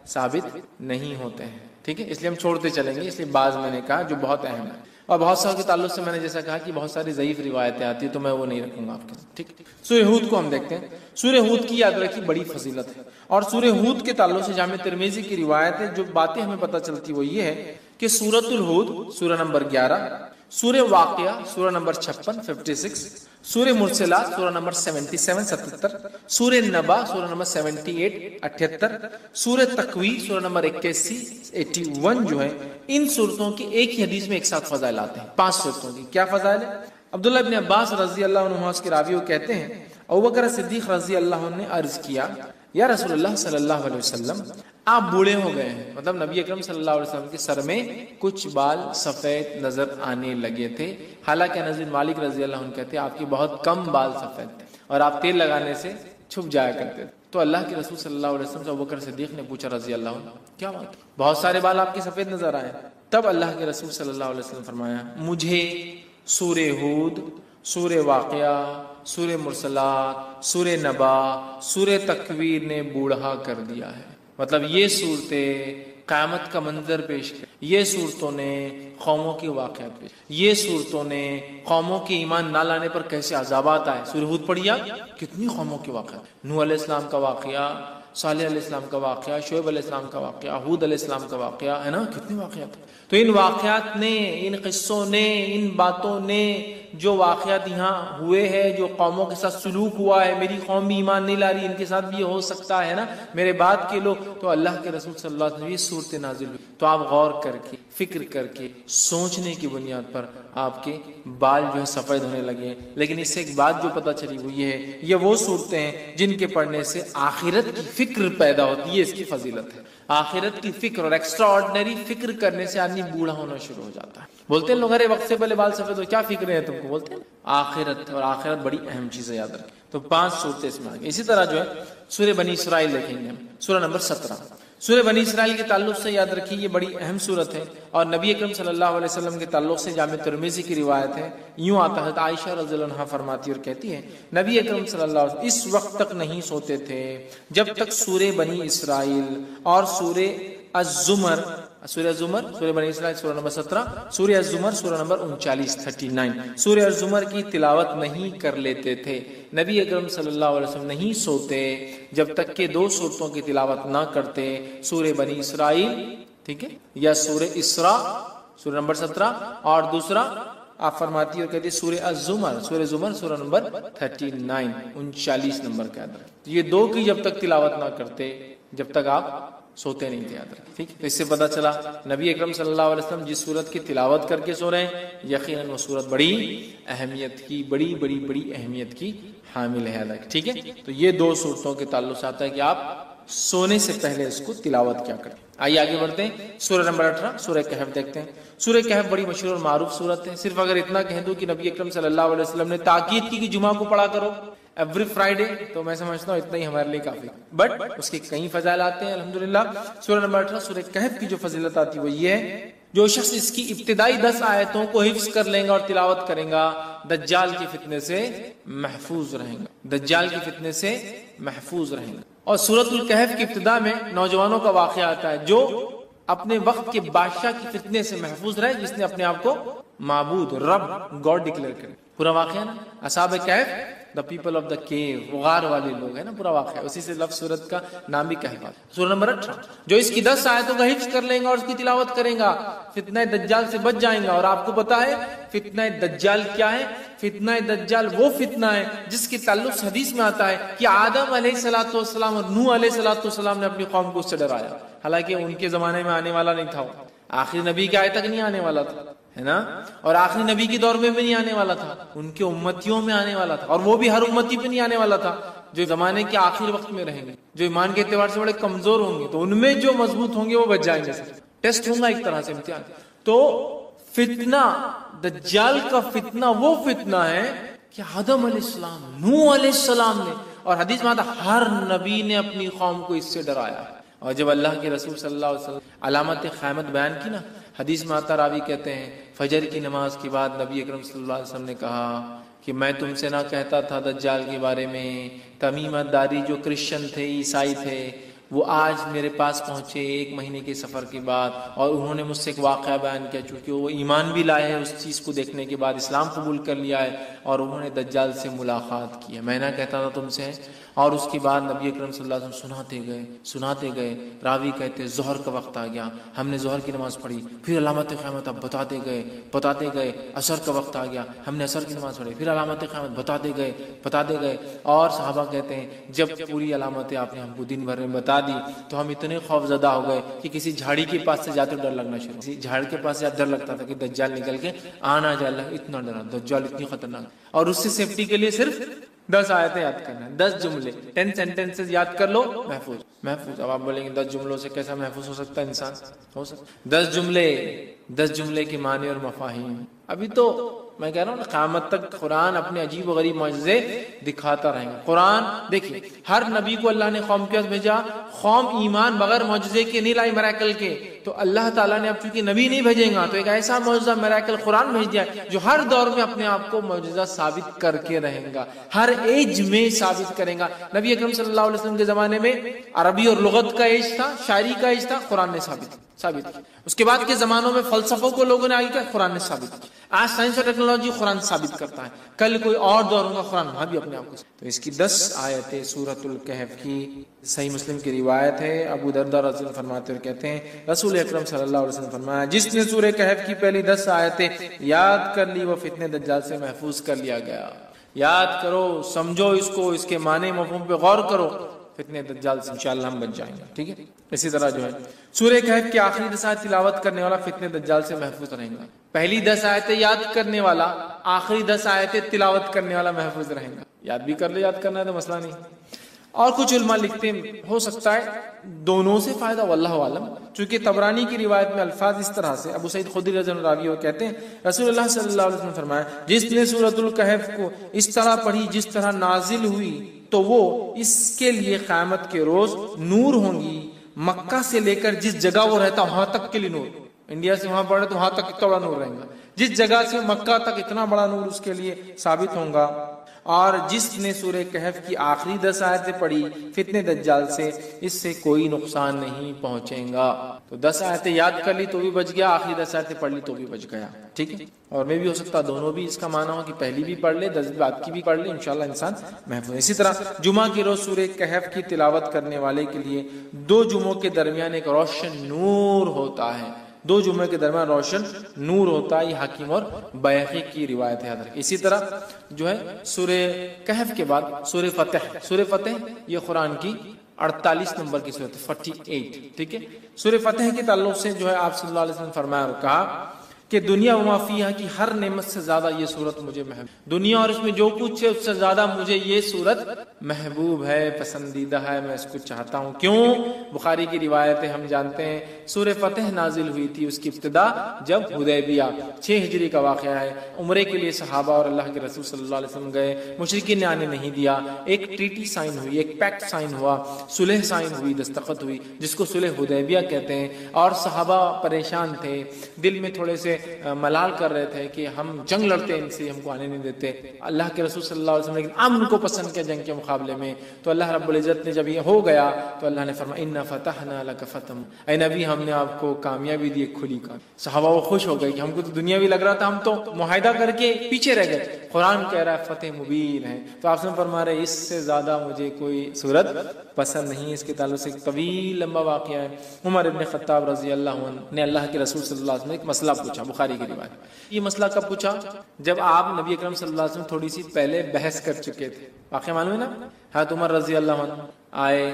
ثابت نہیں ہوتے ہیں، ٹھیک ہے، اس لیے ہم چھوڑتے چلیں گے. اس لیے بعض میں نے کہا جو بہت اہم ہے، اور بہت ساروں کے تعلق سے میں نے جیسا کہا کہ بہت ساری ضعیف روایتیں آتی ہیں تو میں وہ نہیں رکھوں گا آپ کے ساتھ، ٹھیک. سورہ ہود کو ہم دیکھتے ہیں. سورہ ہود کی یاد رکھی بڑی فضیلت ہے، اور سورہ ہود کے تعلق سے جامع ترمذی کی روایت ہے. جو باتیں ہمیں پتہ چلتی وہ یہ ہے کہ سورۃ الہود سورہ نمبر 11، سورہ واقعہ سورہ نمبر 56 56، سورہ مرسلات سورہ نمبر 77 77، سورہ نبا سورہ نمبر 78 78، سورہ تکویر سورہ نمبر 81 81 جو ہے، ان صورتوں کی ایک ہی حدیث میں ایک ساتھ فضائل آتے ہیں. 5 صورتوں کی کیا فضائل ہے؟ عبداللہ ابن عباس رضی اللہ عنہ اس کے راوی کہتے ہیں ابوبکر صدیق رضی اللہ عنہ نے عرض کیا یا رسول اللہ صلی اللہ علیہ وسلم آپ بوڑھے ہو گئے ہیں. مطلب نبی اکرم صلی اللہ علیہ وسلم کے سر میں کچھ بال سفید نظر آنے لگے تھے. حالانکہ انس بن مالک رضی اللہ عنہ کہتے ہیں آپ کے بہت کم بال سفید تھے اور آپ تیل لگانے سے چھپ جایا کرتے تھے. تو اللہ کے رسول صلی اللہ علیہ وسلم سے ابوبکر صدیق نے پوچھا رضی اللہ عنہ کیا بات، بہت سارے بال آپ کے سفید نظر آئے. تب اللہ کے رسول صلی اللہ علیہ وسلم فرمایا مجھے سورہ ہود، سورہ واقعہ، سورہ مرسلات، سورہ نبا، سورہ تکویر نے بوڑھا کر دیا ہے. مطلب یہ صورتیں قیامت کا منظر پیش کر، یہ صورتوں نے قوموں کے واقعات پیش، یہ صورتوں نے قوموں کے ایمان نہ لانے پر کیسے عذابات آئے. سورہ ہود پڑھیا کتنی قوموں کے واقعات، نوح علیہ السلام کا واقعہ، صالح علیہ السلام کا واقعہ، شعیب علیہ السلام کا واقعہ، ہود علیہ السلام کا واقعہ ہے نا، کتنے واقعات. تو ان واقعات نے، ان قصوں نے، ان باتوں نے جو واقعات یہاں ہوئے ہیں، جو قوموں کے ساتھ سلوک ہوا ہے، میری قوم بھی ایمان نہیں لا رہی، ان کے ساتھ بھی یہ ہو سکتا ہے نا، میرے بعد کے لوگ، تو اللہ کے رسول صلی اللہ علیہ وسلم یہ صورتیں نازل ہوئی، تو آپ غور کر کے فکر کر کے سوچنے کی بنیاد پر آپ کے بال جو ہے سفید ہونے لگے ہیں۔ لیکن اس سے ایک بات جو پتہ چلی وہ یہ ہے، یہ وہ صورتیں ہیں جن کے پڑھنے سے آخرت کی فکر پیدا ہوتی ہے، اس کی فضیلت ہے۔ آخرت کی فکر اور ایکسٹرا آرڈنری فکر کرنے سے آدمی بوڑھا ہونا شروع ہو جاتا ہے۔ بولتے ہیں لوگ ارے وقت سے پہلے بال سفید ہو، کیا فکر ہے تم کو؟ بولتے ہیں آخرت، اور آخرت بڑی اہم چیز ہے، یاد رکھیں۔ تو 5 صورتیں اس میں آ گئی۔ اسی طرح جو ہے سورہ بنی اسرائیل دیکھیں گے ہم، سورہ نمبر 17۔ سورہ بنی اسرائیل کے تعلق سے یاد رکھیے یہ بڑی اہم صورت ہے، اور نبی اکرم صلی اللہ علیہ وسلم کے تعلق سے جامع ترمذی کی روایت ہے، یوں آتا ہے، عائشہ رضی اللہ عنہا فرماتی اور کہتی ہے نبی اکرم صلی اللہ علیہ وسلم اس وقت تک نہیں سوتے تھے جب تک سورہ بنی اسرائیل اور سورہ الزمر، سورہ بنی اسرائیل سورہ نمبر 17، سورہ الزمر سورہ نمبر 39 سورہ الزمر کی تلاوت نہیں کر لیتے تھے۔ نبی اکرم صلی اللہ علیہ وسلم نہیں سوتے جب تک کہ 2 صورتوں کی تلاوت نہ کرتے، سورہ بنی اسرائیل، ٹھیک ہے، یا سورہ اسراء سورہ نمبر 17، اور دوسرا آپ فرماتی اور کہتی سورہ الزمر، سورہ زمر سورہ نمبر 39 نمبر کا اندر، یہ 2 کی جب تک تلاوت نہ کرتے جب تک آپ سوتے نہیں تھے، یاد رکھیں، ٹھیک۔ تو اس سے پتہ چلا نبی اکرم صلی اللہ علیہ وسلم جس سورت کی تلاوت کر کے سو رہے ہیں، یقیناً وہ سورت بڑی اہمیت کی، بڑی اہمیت کی حامل ہے، ٹھیک ہے۔ تو یہ 2 صورتوں کے تعلق سے آتا ہے کہ آپ سونے سے پہلے اس کو تلاوت کیا کریں۔ آئیے آگے بڑھتے ہیں، سورہ نمبر 18 سورہ کہف دیکھتے ہیں۔ سورہ کہف بڑی مشہور اور معروف صورت ہے۔ صرف اگر اتنا کہہ دوں کہ نبی اکرم صلی اللہ علیہ وسلم نے تاکید کی کہ جمعہ کو پڑھا کرو ایوری فرائیڈے، تو میں سمجھتا ہوں اتنا ہی ہمارے لیے کافی، بٹ اس کے کئی فضائل آتے ہیں الحمدللہ۔ سورہ نمبر 18 سورہ کہف کی جو فضیلت آتی ہے وہ یہ ہے، جو شخص اس کی ابتدائی 10 آیتوں کو حفظ کر لیں گا اور تلاوت کریں گا، دجال کے فتنے سے محفوظ رہیں گا، دجال کے فتنے سے محفوظ رہیں گا۔ اور سورۃ الکہف کی ابتدا میں نوجوانوں کا واقعہ آتا ہے جو اپنے وقت کے بادشاہ کی فتنے سے محفوظ رہے، جس نے اپنے آپ کو معبود، رب، گاڈ ڈکلیئر کرے۔ پورا واقعہ نا اصحاب کہف، دا پیپل آف دا کیو، غار والے لوگ ہیں نا، پورا واقعہ اسی سے لفظ سورت کا نام بھی کہف ہے۔ سورہ نمبر 18 جو اس کی 10 آیتوں کا حفظ کر لیں گا اور اس کی تلاوت کریں گا، فتنہ دجال سے بچ جائیں گا۔ اور آپ کو پتا ہے فتنہ دجال کیا ہے؟ فتنہ دجال وہ فتنہ ہے جس کے تعلق سے حدیث میں آتا ہے کہ آدم علیہ الصلوۃ والسلام اور نوح علیہ الصلوۃ والسلام نے اپنی قوم کو اس سے ڈرایا، حالانکہ ان کے زمانے میں آنے والا نہیں تھا، آخری نبی کے آئے تک نہیں آنے والا تھا، ہے نا، اور آخری نبی کے دور میں بھی نہیں آنے والا تھا، ان کے امتیوں میں آنے والا تھا، اور وہ بھی ہر امتی پہ نہیں آنے والا تھا، جو زمانے کے آخری وقت میں رہیں گے، جو ایمان کے اعتبار سے بڑے کمزور ہوں گے، تو ان میں جو مضبوط ہوں گے وہ بچ جائیں گے، ٹیسٹ ہوگا ایک طرح سے، امتحان۔ تو فتنہ دجال کا فتنہ وہ فتنہ ہے کہ آدم علیہ السلام، نوح علیہ السلام نے، اور حدیث میں آتا ہر نبی نے اپنی قوم کو اس سے ڈرایا۔ اور جب اللہ کے رسول صلی اللہ علیہ وسلم علامت قیامت بیان کی نا، حدیث میں آتا، راوی کہتے ہیں فجر کی نماز کے بعد نبی اکرم صلی اللہ علیہ وسلم نے کہا کہ میں تم سے نہ کہتا تھا دجال کے بارے میں، تمیمت داری جو کرسچن تھے، عیسائی تھے، وہ آج میرے پاس پہنچے 1 مہینے کے سفر کے بعد، اور انہوں نے مجھ سے ایک واقعہ بیان کیا، چونکہ وہ ایمان بھی لائے ہیں اس چیز کو دیکھنے کے بعد، اسلام قبول کر لیا ہے، اور انہوں نے دجال سے ملاقات کی ہے، میں نہ کہتا تھا تم سے۔ اور اس کے بعد نبی اکرم صلی اللہ علیہ وسلم سناتے گئے، راوی کہتے ظہر کا وقت آ گیا، ہم نے ظہر کی نماز پڑھی، پھر علامت قیامت اب بتاتے گئے، عصر کا وقت آ گیا، ہم نے عصر کی نماز پڑھی، پھر علامت قیامت بتاتے گئے، اور صحابہ کہتے ہیں جب پوری علامتیں آپ نے ہم کو دن بھر میں بتا دی تو ہم اتنے خوف زدہ ہو گئے کہ کسی جھاڑی کے پاس سے جاتے ڈر لگنا شروع، کسی جھاڑ کے پاس سے ڈر لگتا تھا کہ دجال نکل کے آنا جائے، اتنا ڈرا، دجال اتنی خطرناک، اور اس سے سیفٹی کے لیے صرف 10 آیتیں یاد کرنا ہے، 10 جملے، 10 سینٹنسز یاد کر لو، محفوظ۔ اب آپ بولیں گے 10 جملوں سے کیسا محفوظ ہو سکتا ہے انسان؟ ہو سکتا 10 جملے کے معنی اور مفاہیم۔ ابھی تو میں کہہ رہا ہوں قیامت تک قرآن اپنے عجیب و غریب معجزے دکھاتا رہے گا۔ قرآن دیکھیے، ہر نبی کو اللہ نے قوم کے پاس بھیجا، قوم ایمان بغیر معجزے کے نہیں لائی، میریکل کے، تو اللہ تعالیٰ نے اب چونکہ نبی نہیں بھیجیں گا تو ایک ایسا معجزہ میریکل قرآن بھیج دیا جو ہر دور میں اپنے آپ کو معجزہ ثابت کر کے رہے گا، ہر ایج میں ثابت کرے گا۔ نبی اکرم صلی اللہ علیہ وسلم کے زمانے میں عربی اور لغت کا ایج تھا، شاعری کا ایج تھا، قرآن نے ثابت کیا۔ اس کے بعد کے زمانوں میں فلسفوں کو لوگوں نے آگے کیا، قرآن نے ثابت کیا۔ آج سائنس اور ٹیکنالوجی قرآن ثابت کرتا ہے، کل کوئی اور دور ہوگا قرآن وہاں بھی اپنے آپ کو۔ تو اس کی 10 آیتیں سورۃ الکہف کی صحیح مسلم کی روایت ہے، ابو درداء رضی اللہ عنہ فرماتے ہوئے کہتے ہیں رسول اکرم صلی اللہ علیہ وسلم فرمایا جس نے سورہ کہف کی پہلی 10 آیتیں یاد کر لی وہ فتنہ دجال سے محفوظ کر لیا گیا۔ یاد کرو، سمجھو اس کو، اس کے معنی مفہوم پہ غور کرو، فتنہ دجال سے انشاءاللہ ہم بچ جائیں گے، ٹھیک ہے۔ اسی طرح جو ہے سورہ کہف کی آخری 10 آیت تلاوت کرنے والا فتنہ دجال سے محفوظ رہے گا۔ پہلی 10 آیتیں یاد کرنے والا آخری 10 آیتیں تلاوت کرنے والا محفوظ رہے گا۔ یاد بھی کر لے، یاد کرنا ہے تو مسئلہ نہیں۔ اور کچھ علماء لکھتے ہیں ہو سکتا ہے دونوں سے فائدہ، واللہ عالم، چونکہ طبرانی کی روایت میں الفاظ اس طرح سے، ابو سعید خدری رضی اللہ عنہ کہتے ہیں رسول اللہ صلی اللہ علیہ وسلم فرمایا جس نے سورۃ الکہف کو اس طرح پڑھی جس طرح نازل ہوئی تو وہ اس کے لیے قیامت کے روز نور ہوں گی، مکہ سے لے کر جس جگہ وہ رہتا وہاں تک کے لیے نور، انڈیا سے وہاں پڑھے تو وہاں تک اتنا بڑا نور رہے گا، جس جگہ سے مکہ تک اتنا بڑا نور اس کے لیے ثابت ہوگا۔ اور جس نے سورہ کہف کی آخری 10 آیتیں پڑھی فتنہ دجال سے اس سے کوئی نقصان نہیں پہنچے گا۔ تو 10 آیتیں یاد کر لی تو بھی بچ گیا، آخری 10 آیتیں پڑھ لی تو بھی بچ گیا، ٹھیک ہے۔ اور میں بھی ہو سکتا دونوں بھی اس کا معنی ہو کہ پہلی بھی پڑھ لے 10 بعد کی بھی پڑھ لے، انشاءاللہ انسان محفوظ۔ اسی طرح جمعہ کی روز سورہ کہف کی تلاوت کرنے والے کے لیے 2 جمعوں کے درمیان ایک روشن نور ہوتا ہے، 2 جمعے کے درمیان روشن نور ہوتا ہے، یہ حاکم اور بیہقی کی روایت ہے۔ اسی طرح جو ہے سورہ کہف کے بعد سورہ فتح یہ قرآن کی 48 نمبر کی سورت 48، ٹھیک ہے۔ سورہ فتح کے تعلق سے جو ہے آپ صلی اللہ علیہ وسلم فرمایا اور کہا کہ دنیا و ما فیہا کی ہر نعمت سے زیادہ یہ سورت مجھے محبوب، دنیا اور اس میں جو کچھ ہے اس سے زیادہ مجھے یہ سورت محبوب ہے، پسندیدہ ہے، میں اس کو چاہتا ہوں۔ کیوں؟ بخاری کی روایت ہے، ہم جانتے ہیں سورہ فتح نازل ہوئی تھی، اس کی ابتدا جب حدیبیہ 6 ہجری کا واقعہ ہے، عمرے کے لیے صحابہ اور اللہ کے رسول صلی اللہ علیہ وسلم گئے، مشرکین نے آنے نہیں دیا، ایک ٹریٹی سائن ہوئی، ایک پیکٹ سائن ہوا، صلح سائن ہوئی، دستخط ہوئی، جس کو صلح حدیبیہ کہتے ہیں۔ اور صحابہ پریشان تھے، دل میں تھوڑے سے ملال کر رہے تھے کہ ہم جنگ لڑتے ان سے، ہم کو آنے نہیں دیتے۔ اللہ کے رسول صلی اللہ علیہ وسلم نے امن کو پسند کیا جنگ کے مقابلے میں، تو اللہ رب العزت نے جب یہ ہو گیا تو اللہ نے فرمایا انا فتحنا لک فتحا، اے نبی ہم نے آپ کو کامیابی دی، ایک کھلی کام۔ صحابہ وہ خوش ہو گئے کہ ہم کو تو دنیاوی لگ رہا تھا، ہم تو معاہدہ کر کے پیچھے رہ گئے، قرآن کہہ رہا ہے فتح مبین ہے۔ تو آپ سے فرما رہے اس سے زیادہ مجھے کوئی صورت پسند نہیں۔ اس کے تعلق سے ایک طویل لمبا واقعہ ہے، عمر ابن خطاب رضی اللہ عنہ نے اللہ کے رسول صلی اللہ علیہ وسلم نے ایک مسئلہ پوچھا، بخاری کی روایت۔ یہ مسئلہ کب پوچھا؟ جب آپ نبی اکرم صلی اللہ علیہ وسلم تھوڑی سی پہلے بحث کر چکے تھے، واقعہ معلوم ہے نا؟ حضرت عمر رضی اللہ عنہ آئے،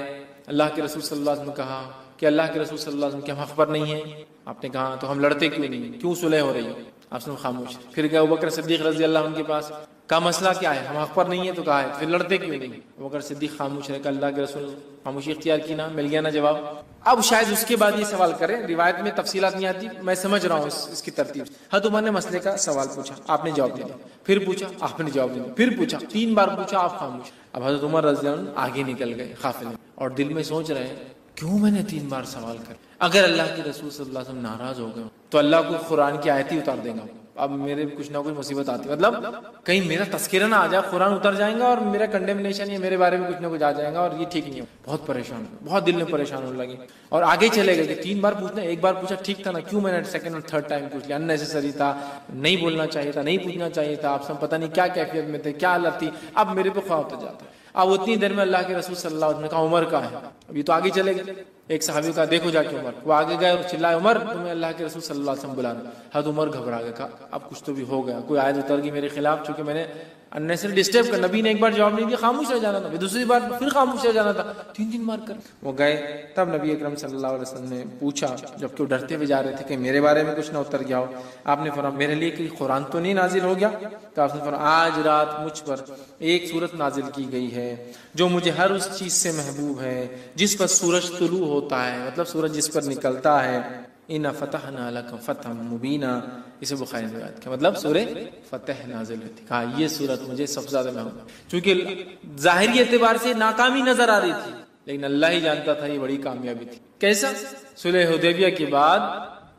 اللہ کے رسول صلی اللہ علیہ وسلم نے کہا کہ اللہ کے رسول صلی اللہ علیہ وسلم کے ہم حق پر نہیں ہیں؟ آپ نے کہا تو ہم لڑتے کیوں نہیں، کیوں صلح ہو رہی ہے؟ آپ نے خاموش۔ پھر گئے ابوبکر صدیق رضی اللہ عنہ کے پاس، کا مسئلہ کیا ہے؟ ہم حق پر نہیں ہے تو کہا ہے، پھر لڑتے کیوں نہیں؟ ابوبکر صدیق خاموش رہے، کہ اللہ کے رسول خاموشی اختیار کی نا، مل گیا نا جواب۔ اب شاید اس کے بعد یہ سوال کریں، روایت میں تفصیلات نہیں آتی، میں سمجھ رہا ہوں اس کی ترتیب۔ حضرت عمر نے مسئلے کا سوال پوچھا، آپ نے جواب دیا، پھر پوچھا، آپ نے جواب دیا، پھر پوچھا، 3 بار پوچھا، آپ خاموش۔ اب حضرت عمر رضی اللہ عنہ آگے نکل گئے قافلے میں، اور دل میں سوچ رہے ہیں کیوں میں نے 3 بار سوال کر، اگر اللہ کے رسول صلی اللہ علیہ وسلم ناراض ہو گئے تو اللہ کو قرآن کی آیت ہی اتار دے گا، اب میرے کچھ نہ کچھ مصیبت آتی، مطلب کہیں میرا تذکرہ نہ آ جائے، قرآن اتر جائیں گا اور میرا کنڈیمنیشن یا میرے بارے میں کچھ نہ کچھ آ جائے گا، اور یہ ٹھیک نہیں ہے۔ بہت پریشان ہو، بہت دل میں پریشان ہونے لگی، اور آگے چلے گئے کہ 3 بار پوچھنا، 1 بار پوچھا ٹھیک تھا نا، کیوں میں نے سیکنڈ اور تھرڈ ٹائم پوچھ لیا؟ اننیسیسری تھا، نہیں بولنا چاہیے تھا، نہیں پوچھنا چاہیے تھا، آپ سب پتہ نہیں کیا کیفیت میں تھے، کیا حالت تھی، اب میرے پہ خواہ ہوتا جاتا ہے۔ اب اتنی دیر میں اللہ کے رسول صلی اللہ علیہ وسلم نے کہا عمر کا ہے، ابھی تو آگے چلے گئے، ایک صحابی کا دیکھو جا کے عمر، وہ آگے گئے اور چلائے عمر تمہیں اللہ کے رسول صلی اللہ علیہ وسلم بلا رہے۔ حضرت عمر گھبرا گئے، کہا اب کچھ تو بھی ہو گیا، کوئی آیت اتر گئی میرے خلاف، چونکہ میں نے انیسری ڈسٹرب کر، نبی نے 1 بار جواب نہیں دیا، خاموش رہ جانا تھا، دوسری بار پھر خاموش رہ جانا تھا، 3 بار کر وہ گئے۔ تب نبی اکرم صلی اللہ علیہ وسلم نے پوچھا، جب کہ وہ ڈرتے ہوئے جا رہے تھے کہ میرے بارے میں کچھ نہ اتر گیا ہو، آپ نے فرمایا میرے لیے کوئی قرآن تو نہیں نازل ہو گیا؟ تو آپ نے فرمایا آج رات مجھ پر ایک سورت نازل کی گئی ہے جو مجھے ہر اس چیز سے محبوب ہے جس پر سورج طلوع ہوتا ہے، مطلب سورج جس پر نکلتا ہے، اِنَّا فَتَحْنَا لَكَ فَتْحًا مُبِينًا، اسے بخاری نے روایت کیا، مطلب سورہ فتح نازل ہوئی تھی۔ کہا یہ سورت مجھے سب سے زیادہ محبوب ہے، چونکہ ظاہری اعتبار سے ناکامی نظر آ رہی تھی، لیکن اللہ ہی جانتا تھا یہ بڑی کامیابی تھی۔ کیسا؟ صلح حدیبیہ کے بعد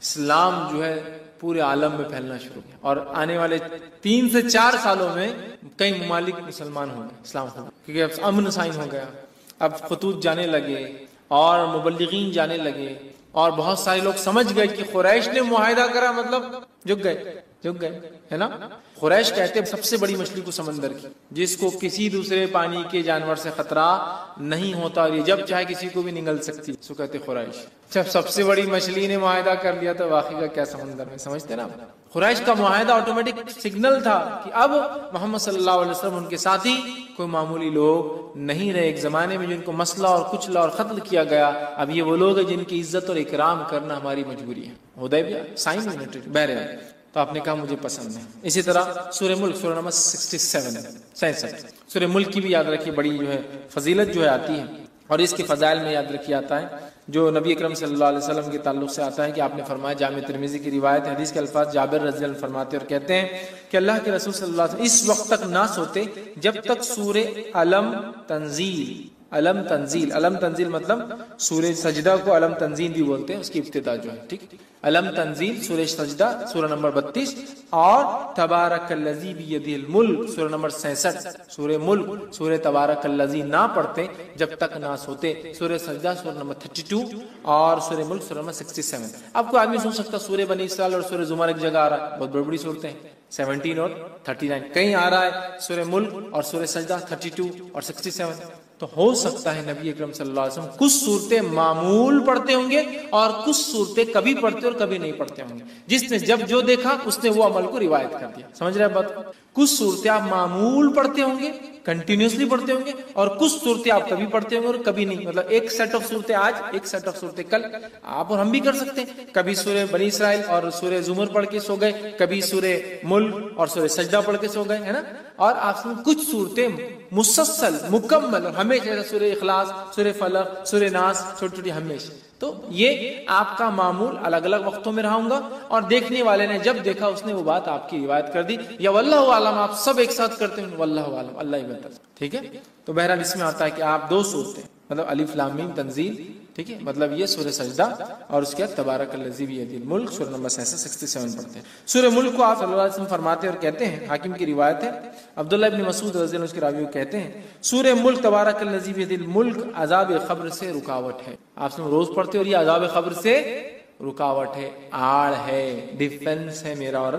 اسلام جو ہے پورے عالم میں پھیلنا شروع کیا، اور آنے والے 3 سے 4 سالوں میں کئی ممالک مسلمان ہو گئے، اسلام ہو گیا، کیونکہ اب امن سائن ہو گیا، اب خطوط جانے لگے اور مبلغین جانے لگے، اور بہت سارے لوگ سمجھ گئے کہ قریش نے معاہدہ کرا، مطلب جھک گئے، جھک گئے، ہے نا. قریش کہتے ہیں سب سے بڑی مچھلی کو سمندر کی، جس کو کسی دوسرے پانی کے جانور سے خطرہ نہیں ہوتا اور یہ جب چاہے کسی کو بھی نگل سکتی، سو کہتے قریش. جب سب سے بڑی مچھلی نے معاہدہ کر لیا تو باقی کا کیا سمندر میں. سمجھتے نا. قریش کا معاہدہ آٹومیٹک سگنل تھا کہ اب محمد صلی اللہ علیہ وسلم ان کے ساتھی کوئی معمولی لوگ نہیں رہے. ایک زمانے میں جن کو مسئلہ اور کچلا اور قتل کیا گیا، اب یہ وہ لوگ ہیں جن کی عزت اور اکرام کرنا ہماری مجبوری ہے. حدیبیہ سائن یونیٹڈ بہرحال تو آپ نے کہا مجھے پسند ہے. اسی طرح سورہ ملک سورہ نمبر 67 سورہ ملک کی بھی یاد رکھیے بڑی جو ہے فضیلت جو ہے آتی ہے، اور اس کے فضائل میں یاد رکھیے آتا ہے جو نبی اکرم صلی اللہ علیہ وسلم کے تعلق سے آتا ہے کہ آپ نے فرمایا، جامع ترمذی کی روایت حدیث کے الفاظ جابر رضی اللہ عنہ فرماتے اور کہتے ہیں کہ اللہ کے رسول صلی اللہ علیہ وسلم اس وقت تک نہ سوتے جب تک سورہ علم تنزیل مطلب سورہ سجدہ کو علم تنزیل بھی بولتے ہیں، اس کی ابتدا جو ہے، ٹھیک. علم تنزیل سورہ سجدہ سورہ نمبر 32 اور تبارک الذی بیدہ الملک سورہ نمبر 66. سورہ ملک سورہ تبارک الذی نہ پڑھتے جب تک نہ سوتے. سورہ سجدہ سورہ نمبر 32 اور سورہ ملک سورہ نمبر 67. اب کوئی آدمی سوچ سکتا سورہ بنی اسرائیل اور سورہ زمر ایک جگہ آ رہا ہے، بہت بڑی بڑی صورتیں ہیں 17 اور 39. کہیں آ رہا ہے سورہ ملک اور سورہ سجدہ 32 اور 67. تو ہو سکتا ہے نبی اکرم صلی اللہ علیہ وسلم کچھ صورتیں معمول پڑھتے ہوں گے اور کچھ صورتیں کبھی پڑھتے اور کبھی نہیں پڑھتے ہوں گے. جس نے جب جو دیکھا اس نے وہ عمل کو روایت کر دیا. سمجھ رہے بات؟ کچھ صورتیں آپ معمول پڑھتے ہوں گے، کنٹینیوسلی پڑھتے ہوں گے، اور کچھ صورتیں آپ کبھی پڑھتے ہوں گے اور کبھی نہیں. مطلب ایک سیٹ آف صورتیں آج، ایک سیٹ آف صورتیں کل. آپ اور ہم بھی کر سکتے ہیں. کبھی سورہ بنی اسرائیل اور سورہ زمر پڑھ کے سو گئے، کبھی سورہ ملک اور سورہ سجدہ پڑھ کے سو گئے، ہے نا. اور آپ سے کچھ صورتیں مسلسل مکمل اور ہمیشہ سورہ اخلاص، سورہ فلق، سورہ ناس چھوٹی چھوٹی ہمیشہ. تو یہ آپ کا معمول الگ الگ وقتوں میں رہا ہوں گا، اور دیکھنے والے نے جب دیکھا اس نے وہ بات آپ کی روایت کر دی. یا واللہ عالم آپ سب ایک ساتھ کرتے ہیں، واللہ عالم اللہ ہی بہتر. ٹھیک ہے. تو بہرحال اس میں آتا ہے کہ آپ دو صورتیں مطلب الف لام میم تنزیل، ٹھیک ہے، مطلب یہ سورہ سجدہ اور اس کے بعد تبارک الذی بیدہ الملک سورہ نمبر 67 پڑھتے ہیں. سورہ ملک کو آپ صلی اللہ علیہ وسلم فرماتے اور کہتے ہیں، حاکم کی روایت ہے، عبداللہ ابن مسعود رضی اللہ عنہ کے راوی کہتے ہیں سورہ ملک تبارک الذی بیدہ الملک عذاب قبر سے رکاوٹ ہے. آپ سے روز پڑھتے اور یہ عذاب قبر سے رکاوٹ ہے، آڑ ہے، ڈیفنس ہے میرا اور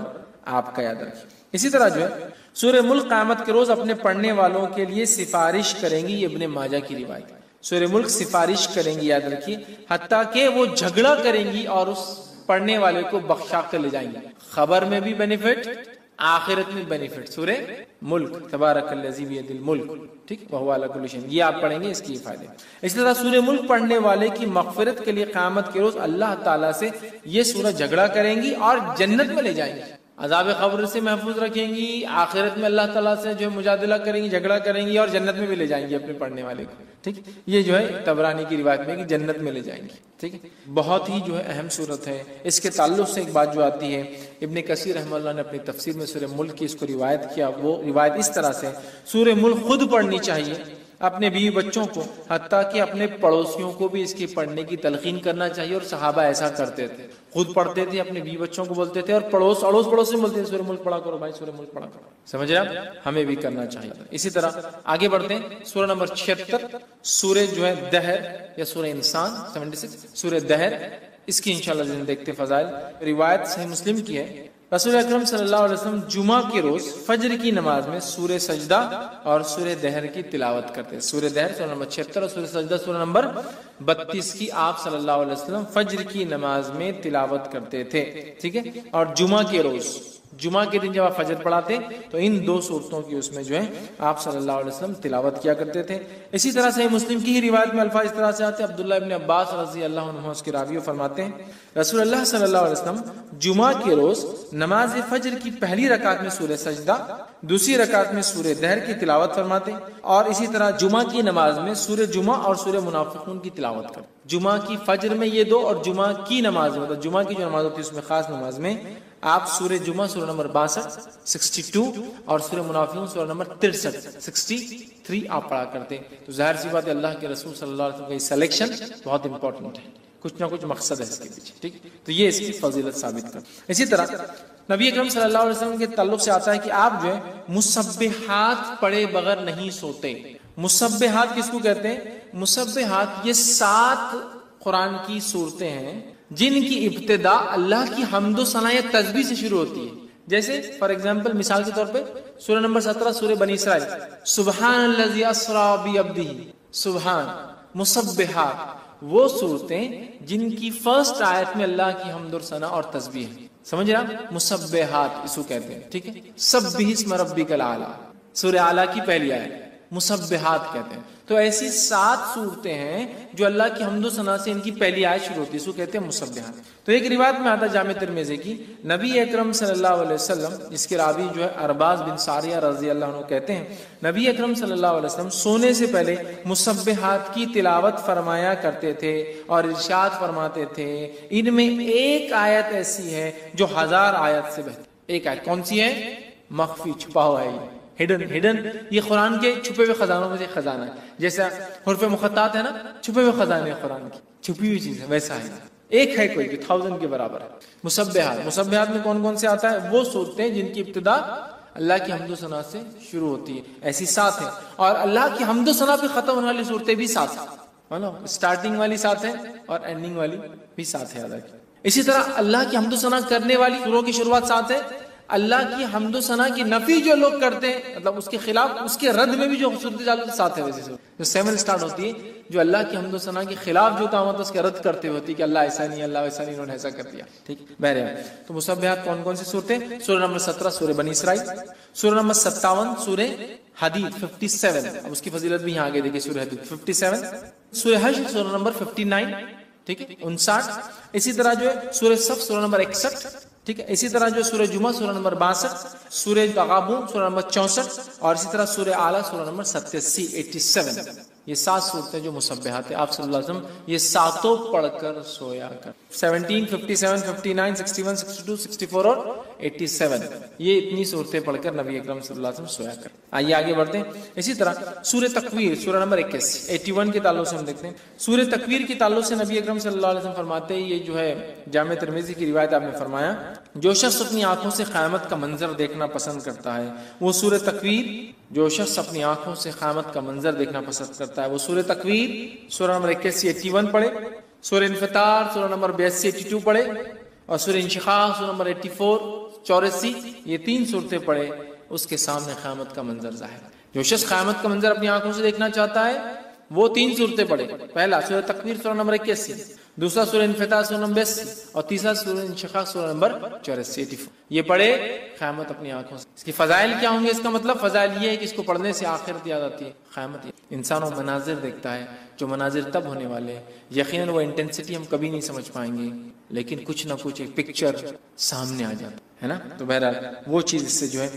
آپ کا، یاد رکھیے. اسی طرح جو ہے سورہ ملک قیامت کے روز اپنے پڑھنے والوں کے لیے سفارش کریں گی. یہ ابن ماجہ کی روایت ہے. سورہ ملک سفارش کریں گی، یاد رکھیے، حتیٰ کہ وہ جھگڑا کریں گی اور اس پڑھنے والے کو بخشا کر لے جائیں گی. خبر میں بھی بینیفٹ، آخرت میں بینیفٹ. سورہ ملک تبارک الذی بیدہ الملک، ٹھیک، وہو علی کل شیء، یہ آپ پڑھیں گے، اس کی فائدے. اسی طرح سورہ ملک پڑھنے والے کی مغفرت کے لیے قیامت کے روز اللہ تعالیٰ سے یہ سورہ جھگڑا کریں گی اور جنت میں لے جائیں گی. عذاب قبر سے محفوظ رکھیں گی، آخرت میں اللہ تعالیٰ سے جو مجادلہ کریں گی، جھگڑا کریں گی، اور جنت میں بھی لے جائیں گی اپنے پڑھنے والے کو. ٹھیک، یہ جو ہے طبرانی کی روایت میں کہ جنت میں لے جائیں گی. ٹھیک ہے، بہت ہی جو ہے اہم صورت ہے. اس کے تعلق سے ایک بات جو آتی ہے، ابن کثیر رحمہ اللہ نے اپنی تفسیر میں سورہ ملک کی اس کو روایت کیا. وہ روایت اس طرح سے، سورہ ملک خود پڑھنی چاہیے اپنے بیوی بچوں کو، حتیٰ کہ اپنے پڑوسیوں کو بھی اس کی پڑھنے کی تلقین کرنا چاہیے. اور صحابہ ایسا کرتے تھے، خود پڑھتے تھے، اپنے بیوی بچوں کو بولتے تھے، اور پڑوس پڑوس میں بولتے تھے سورہ ملک پڑھا کرو بھائی، سورہ ملک پڑھا کرو. سمجھ رہے آپ؟ ہمیں بھی کرنا چاہیے. اسی طرح آگے بڑھتے ہیں، سورہ نمبر 76 سورہ جو ہے دہر یا سورہ انسان 76 سورہ دہر، اس کی انشاءاللہ دیکھتے فضائل. روایت صحیح مسلم کی ہے، رسول اکرم صلی اللہ علیہ وسلم جمعہ کے روز فجر کی نماز میں سورہ سجدہ اور سورہ دہر کی تلاوت کرتے ہیں. سورہ دہر سورہ نمبر 76 اور سورہ سجدہ سورہ نمبر 32 کی آپ صلی اللہ علیہ وسلم فجر کی نماز میں تلاوت کرتے تھے. ٹھیک ہے، اور جمعہ کے روز، جمعہ کے دن جب آپ فجر پڑھاتے تو ان دو صورتوں کی اس میں جو ہے آپ صلی اللہ علیہ وسلم تلاوت کیا کرتے تھے. اسی طرح سے مسلم کی ہی روایت میں الفاظ اس طرح سے آتے ہیں. عبداللہ ابن عباس رضی اللہ عنہ اس کے راوی فرماتے ہیں رسول اللہ صلی اللہ علیہ وسلم جمعہ کے روز نماز فجر کی پہلی رکعت میں سورہ سجدہ، دوسری رکعت میں سورہ دہر کی تلاوت فرماتے، اور اسی طرح جمعہ کی نماز میں سورہ جمعہ اور سورہ منافقون کی تلاوت کرتے. جمعہ کی فجر میں یہ دو، اور جمعہ کی نماز میں، مطلب جمعہ کی جو نماز ہوتی ہے اس میں خاص نماز میں آپ سورہ جمعہ سورہ نمبر 62 62 اور سورہ منافقون سورہ نمبر 63 63 آپ پڑھا کرتے ہیں. تو ظاہر سی بات ہے اللہ کے رسول صلی اللہ علیہ وسلم کا سلیکشن بہت امپورٹنٹ ہے، کچھ نہ کچھ مقصد ہے اس کے پیچھے. ٹھیک، تو یہ اس کی فضیلت ثابت کر. اسی طرح نبی اکرم صلی اللہ علیہ وسلم کے تعلق سے آتا ہے کہ آپ جو ہے مسبحات پڑھے بغیر نہیں سوتے. مسبحات کس کو کہتے ہیں؟ مسبحات یہ 7 قرآن کی صورتیں ہیں جن کی ابتدا اللہ کی حمد و ثنا یا تسبیح سے شروع ہوتی ہے. جیسے فار ایگزامپل مثال کے طور پہ سورہ نمبر 17 سورہ بنی اسرائیل، سبحان الذی اسری بعبدہ، سبحان مسبحات، وہ صورتیں جن کی فرسٹ آیت میں اللہ کی حمد و ثنا اور تسبیح ہے، سمجھ رہے آپ؟ مسبحات اس کو کہتے ہیں، ٹھیک ہے؟ سبح اسم ربک الاعلی، سورہ اعلیٰ کی پہلی آیت مسبحات کہتے ہیں۔ تو ایسی 7 صورتیں ہیں جو اللہ کی حمد و ثنا سے ان کی پہلی آیت شروع ہوتی ہے، اس کو کہتے ہیں مسبحات۔ تو ایک روایت میں آتا ہے جامع ترمذی کی، نبی اکرم صلی اللہ علیہ وسلم، جس کے راوی جو ہے ارباز بن ساریہ رضی اللہ عنہ کہتے ہیں، نبی اکرم صلی اللہ علیہ وسلم سونے سے پہلے مسبحات کی تلاوت فرمایا کرتے تھے اور ارشاد فرماتے تھے ان میں ایک آیت ایسی ہے جو 1000 آیت سے بہتر۔ ایک آیت کون سی ہے؟ مخفی، چھپا ہوا ہے، ہڈن، یہ قرآن کے چھپے ہوئے خزانوں میں سے خزانہ ہے، جیسا حروف مقطعات ہے نا، چھپے ہوئے خزانے قرآن کی، چھپی ہوئی چیز ہے، ویسا ہے۔ ایک ہے کوئی جو 1000 کے برابر ہے۔ مسبحات میں کون کون سے آتا ہے؟ وہ صورتیں جن کی ابتدا اللہ کی حمد و ثنا سے شروع ہوتی ہے، ایسی 7 ہیں، اور اللہ کی حمد و ثنا پہ ختم ہونے والی صورتیں بھی 7 ہیں، اسٹارٹنگ والی 7 ہے اور اینڈنگ والی بھی 7 ہے اللہ کی۔ اسی طرح اللہ کی حمد و ثنا کرنے والی سوروں کی شروعات 7 ہے، اللہ کی حمد و ثنا کی نفی جو لوگ کرتے ہیں، مطلب اس کے خلاف، اس کے رد میں بھی جو صورتیں چالو 7 ہے، ویسے جو 7 سٹارٹ ہوتی ہے، جو اللہ کی حمد و ثنا کے خلاف جو کام ہوتا ہے اس کے رد کرتے ہوتی ہے کہ اللہ ایسا نہیں، اللہ ویسا نہیں، انہوں نے ایسا کر دیا، ٹھیک۔ بہرحال تو مسبحات کون کون سی صورتیں؟ سورہ نمبر 17 سورہ بنی اسرائیل، سورہ نمبر 57 سورہ حدید 57، اب اس کی فضیلت بھی یہاں آگے دیکھیں، سورہ حدید 57، سورہ حشر سورہ نمبر 59، ٹھیک ہے 59، اسی طرح جو ہے سورہ صف سورہ نمبر 61، ٹھیک ہے، اسی طرح جو سورہ جمعہ سورہ نمبر 62، سورہ تغابن سورہ نمبر 64، اور اسی طرح سورہ اعلیٰ سورہ نمبر 87۔ یہ 7 صورتیں جو مسبحات ہیں، آپ صلی اللہ علیہ وسلم یہ 7 پڑھ کر سویا کر۔ 17، 57، 59، 61، 62، 64 اور 87، یہ اتنی صورتیں پڑھ کر نبی اکرم صلی اللہ علیہ وسلم سویا کر۔ آئیے آگے بڑھتے ہیں۔ اسی طرح سورہ تکویر سورہ نمبر 81 کے تعلق سے ہم دیکھتے ہیں۔ سورہ تکویر کے تعلق سے نبی اکرم صلی اللہ علیہ وسلم فرماتے ہیں، یہ جو ہے جامع ترمذی کی روایت آپ نے فرمایا، جو شخص اپنی آنکھوں سے قیامت کا منظر دیکھنا پسند کرتا ہے وہ سورہ تکویر، جو شخص اپنی آنکھوں سے قیامت کا منظر دیکھنا پسند کرتا ہے وہ سورہ تکویر سورہ نمبر 81 پڑھے، سورہ انفطار سورہ نمبر 82 پڑھے، اور سورہ انشقاق سورہ نمبر 84 یہ 3 صورتیں پڑھے، اس کے سامنے قیامت کا منظر ظاہر ہے۔ جو شخص قیامت کا منظر اپنی آنکھوں سے دیکھنا چاہتا ہے وہ 3 صورتیں پڑھے، پہلا سورہ تکویر سورہ نمبر 81، دوسرا سورہ انفطار سورہ نمبر 82، اور تیسرا سورہ انشقاق سورہ نمبر 84۔ یہ پڑھے قیامت اپنی آنکھوں سے۔ اس کی فضائل کیا ہوں گے؟ اس کا مطلب فضائل یہ ہے کہ اس کو پڑھنے سے آخرت یاد آتی ہے، قیامت۔ انسان وہ مناظر دیکھتا ہے جو مناظر تب ہونے والے ہیں، یقیناً وہ انٹینسٹی ہم کبھی نہیں سمجھ پائیں گے، لیکن کچھ نہ کچھ ایک پکچر سامنے آ جاتا ہے نا۔ تو بہرحال وہ چیز اس سے جو ہے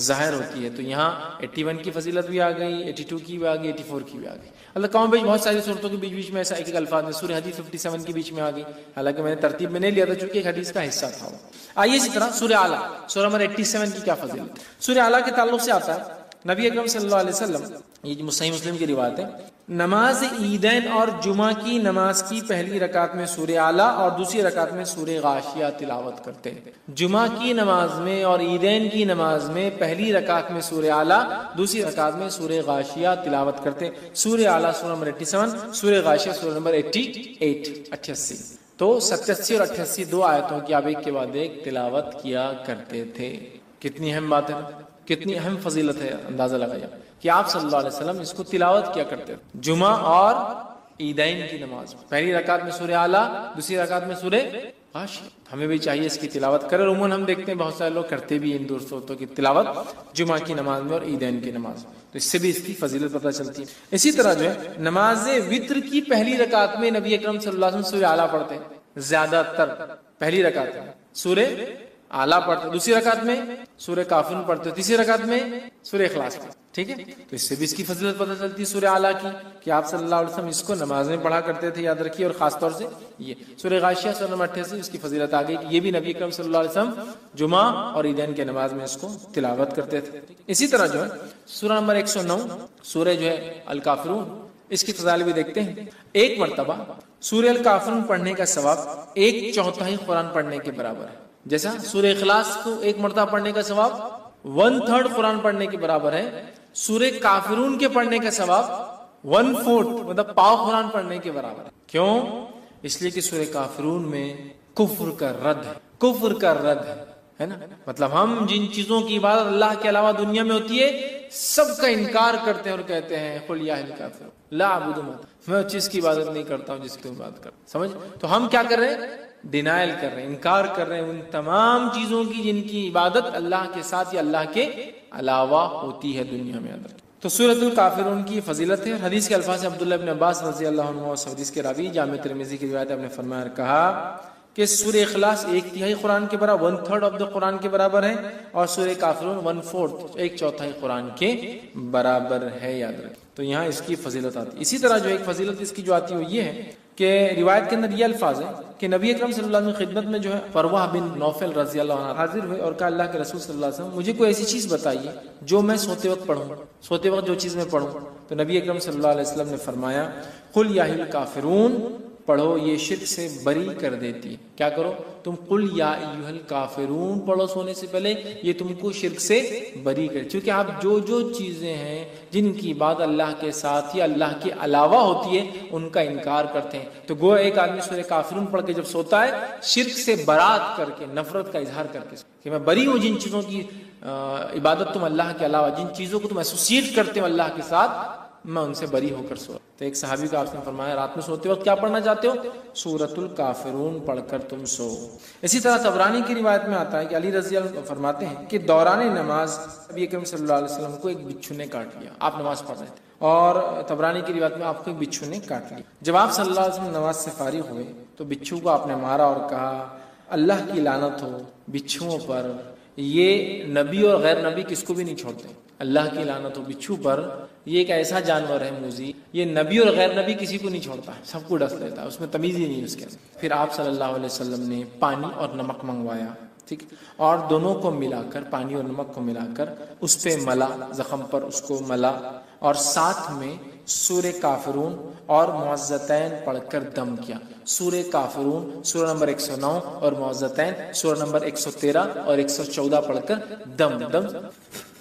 ظاہر ہوتی ہے۔ تو یہاں 81 کی فضیلت بھی آ گئی، 82 کی بھی آ گئی، 84 کی بھی آ گئی۔ اللہ کام بیچ بہت ساری صورتوں کے بیچ میں ایسا ایک الفاظ میں سورہ حدید 57 کے بیچ میں آ گئی، حالانکہ میں نے ترتیب میں نہیں لیا تھا چونکہ ایک حدیث کا حصہ تھا وہ۔ آئیے اسی طرح سورہ اعلیٰ سورہ نمبر 87 کی کیا فضیلت؟ سورہ اعلیٰ کے تعلق سے آتا ہے نبی اکرم صلی اللہ علیہ وسلم، یہ صحیح مسلم کی روایت ہے، نماز عیدین اور جمعہ کی نماز کی پہلی رکعت میں سورہ اعلیٰ اور دوسری رکعت میں سورہ غاشیہ تلاوت کرتے ہیں۔ جمعہ کی نماز میں اور عیدین کی نماز میں پہلی رکعت میں سورہ اعلیٰ، دوسری رکعت میں سورہ غاشیہ تلاوت کرتے ہیں۔ سورہ اعلیٰ سورہ نمبر 87، سورہ غاشیہ سورہ نمبر 88۔ تو 87 اور 88 2 آیتوں کی آپ ایک کے بعد ایک تلاوت کیا کرتے تھے۔ کتنی اہم بات ہے، کتنی اہم فضیلت ہے، اندازہ لگائیے کہ آپ صلی اللہ علیہ وسلم اس کو تلاوت کیا کرتے تھے جمعہ اور عیدین کی نماز میں، پہلی رکعت میں سورہ اعلیٰ، دوسری رکعت میں سورہ غاشیہ۔ ہمیں بھی چاہیے اس کی تلاوت کرے، عموماً ہم دیکھتے ہیں بہت سارے لوگ کرتے بھی ان صورتوں کی تلاوت جمعہ کی نماز میں اور عیدین کی نماز میں، تو اس سے بھی اس کی فضیلت پتہ چلتی ہے۔ اسی طرح جو ہے نماز وتر کی پہلی رکعت میں نبی اکرم صلی اللہ علیہ وسلم سورہ اعلیٰ پڑھتے ہیں، زیادہ تر پہلی رکعت میں سورہ اعلیٰ پڑھتے، دوسری رکعت میں سورہ کافرون پڑھتے، تیسری رکعت میں سورہ اخلاص پڑھتے، ٹھیک ہے۔ تو اس سے بھی اس کی فضیلت پتہ چلتی ہے سورہ اعلیٰ کی، کہ آپ صلی اللہ علیہ وسلم اس کو نماز میں پڑھا کرتے تھے، یاد رکھیے۔ اور خاص طور سے یہ سورہ غاشیہ سورہ نمبر 88 اس کی فضیلت آ گئی کہ یہ بھی نبی اکرم صلی اللہ علیہ وسلم جمعہ اور عیدین کے نماز میں اس کو تلاوت کرتے تھے۔ اسی طرح جو ہے سورہ نمبر 109 سورہ جو ہے الکافرون، اس کی فضائل بھی دیکھتے ہیں۔ ایک مرتبہ سورہ الکافرون پڑھنے کا ثواب 1/4 قرآن پڑھنے کے برابر ہے، جیسا سورہ اخلاص کو ایک مرتبہ پڑھنے کا ثواب 1/3 قرآن پڑھنے کے برابر ہے، سورہ کافرون کے پڑھنے کا ثواب 1/4 مطلب پاؤ قرآن پڑھنے کے برابر ہے۔ کیوں؟ اس لیے کہ سورہ کافرون میں کفر کا رد ہے، کفر کا رد ہے، ہے نا. مطلب ہم جن چیزوں کی عبادت اللہ کے علاوہ دنیا میں ہوتی ہے سب کا انکار کرتے ہیں اور کہتے ہیں قل یا اہل الکافرون لا اعبد ما، میں اس چیز کی عبادت نہیں کرتا ہوں جس کی تم عبادت کرتے. سمجھ؟ تو ہم کیا کر رہے ہیں؟ ڈینائل کر رہے ہیں، انکار کر رہے ہیں ان تمام چیزوں کی جن کی عبادت اللہ کے ساتھ یا اللہ کے علاوہ ہوتی ہے دنیا میں. تو سورۃ الکافرون کی فضیلت ہے. حدیث کے الفاظ عبداللہ ابن عباس رضی اللہ عنہ اور حدیث کے راوی جامع ترمذی کی روایت نے فرمایا اور کہا کہ سورہ اخلاص 1/3 قرآن کے برابر 1/3 آف دا قرآن کے برابر ہے، اور سورہ کافرون 1/4 1/4 قرآن کے برابر ہے. یاد رکھیں. تو یہاں اس کی فضیلت آتی ہے. اسی طرح جو ایک فضیلت اس کی جو آتی ہے وہ یہ ہے کہ روایت کے اندر یہ الفاظ ہے کہ نبی اکرم صلی اللہ علیہ وسلم کی خدمت میں جو ہے فروہ بن نوفل رضی اللہ عنہ حاضر ہوئے اور کہا اللہ کے رسول صلی اللہ علیہ وسلم مجھے کوئی ایسی چیز بتائیے جو میں سوتے وقت پڑھوں، سوتے وقت جو چیز میں پڑھوں. تو نبی اکرم صلی اللہ علیہ وسلم نے فرمایا قل یا اہل الکافرون پڑھو، یہ شرک سے بری کر دیتی ہے. کیا کرو تم؟ قل یا ایھا الکافرون پڑھو سونے سے پہلے، یہ تم کو شرک سے بری کرے. کیونکہ آپ جو چیزیں ہیں جن کی بات اللہ کے ساتھ یا اللہ کے علاوہ ہوتی ہے ان کا انکار کرتے ہیں. تو گویا ایک آدمی سورہ کافرون پڑھ کے جب سوتا ہے شرک سے برات کر کے، نفرت کا اظہار کر کے کہ میں بری ہوں جن چیزوں کی عبادت تم اللہ کے علاوہ، جن چیزوں کو تم ایسوسیٹ کرتے ہو اللہ کے ساتھ، میں ان سے بری ہو کر سو. تو ایک صحابی کو آپ نے فرمایا رات میں سوتے وقت کیا پڑھنا چاہتے ہو؟ سورۃ الکافرون پڑھ کر تم سو. اسی طرح طبرانی کی روایت میں آتا ہے کہ علی رضی اللہ عنہ فرماتے ہیں کہ دوران نماز نبی اکرم صلی اللہ علیہ وسلم کو ایک بچھو نے کاٹ لیا. آپ نماز پڑھ رہے تھے اور طبرانی کی روایت میں آپ کو ایک بچھو نے کاٹ لیا. جب آپ صلی اللہ علیہ وسلم نماز سے فارغ ہوئے تو بچھو کو آپ نے مارا اور کہا اللہ کی لعنت ہو بچھوؤں پر، یہ نبی اور غیر نبی کس کو بھی نہیں چھوڑتے. اللہ کی لعنت ہو بچھو پر، یہ ایک ایسا جانور ہے موذی، یہ نبی اور غیر نبی کسی کو نہیں چھوڑتا، سب کو ڈس لیتا ہے، اس میں تمیز ہی نہیں اس کے. پھر آپ صلی اللہ علیہ وسلم نے پانی اور نمک منگوایا، ٹھیک، اور دونوں کو ملا کر، پانی اور نمک کو ملا کر اس پہ ملا، زخم پر اس کو ملا، اور ساتھ میں سورہ کافرون اور معوذتین پڑھ کر دم کیا. سورہ کافرون سورہ نمبر 109 اور معوذتین سورہ نمبر 113 اور 114 پڑھ کر دم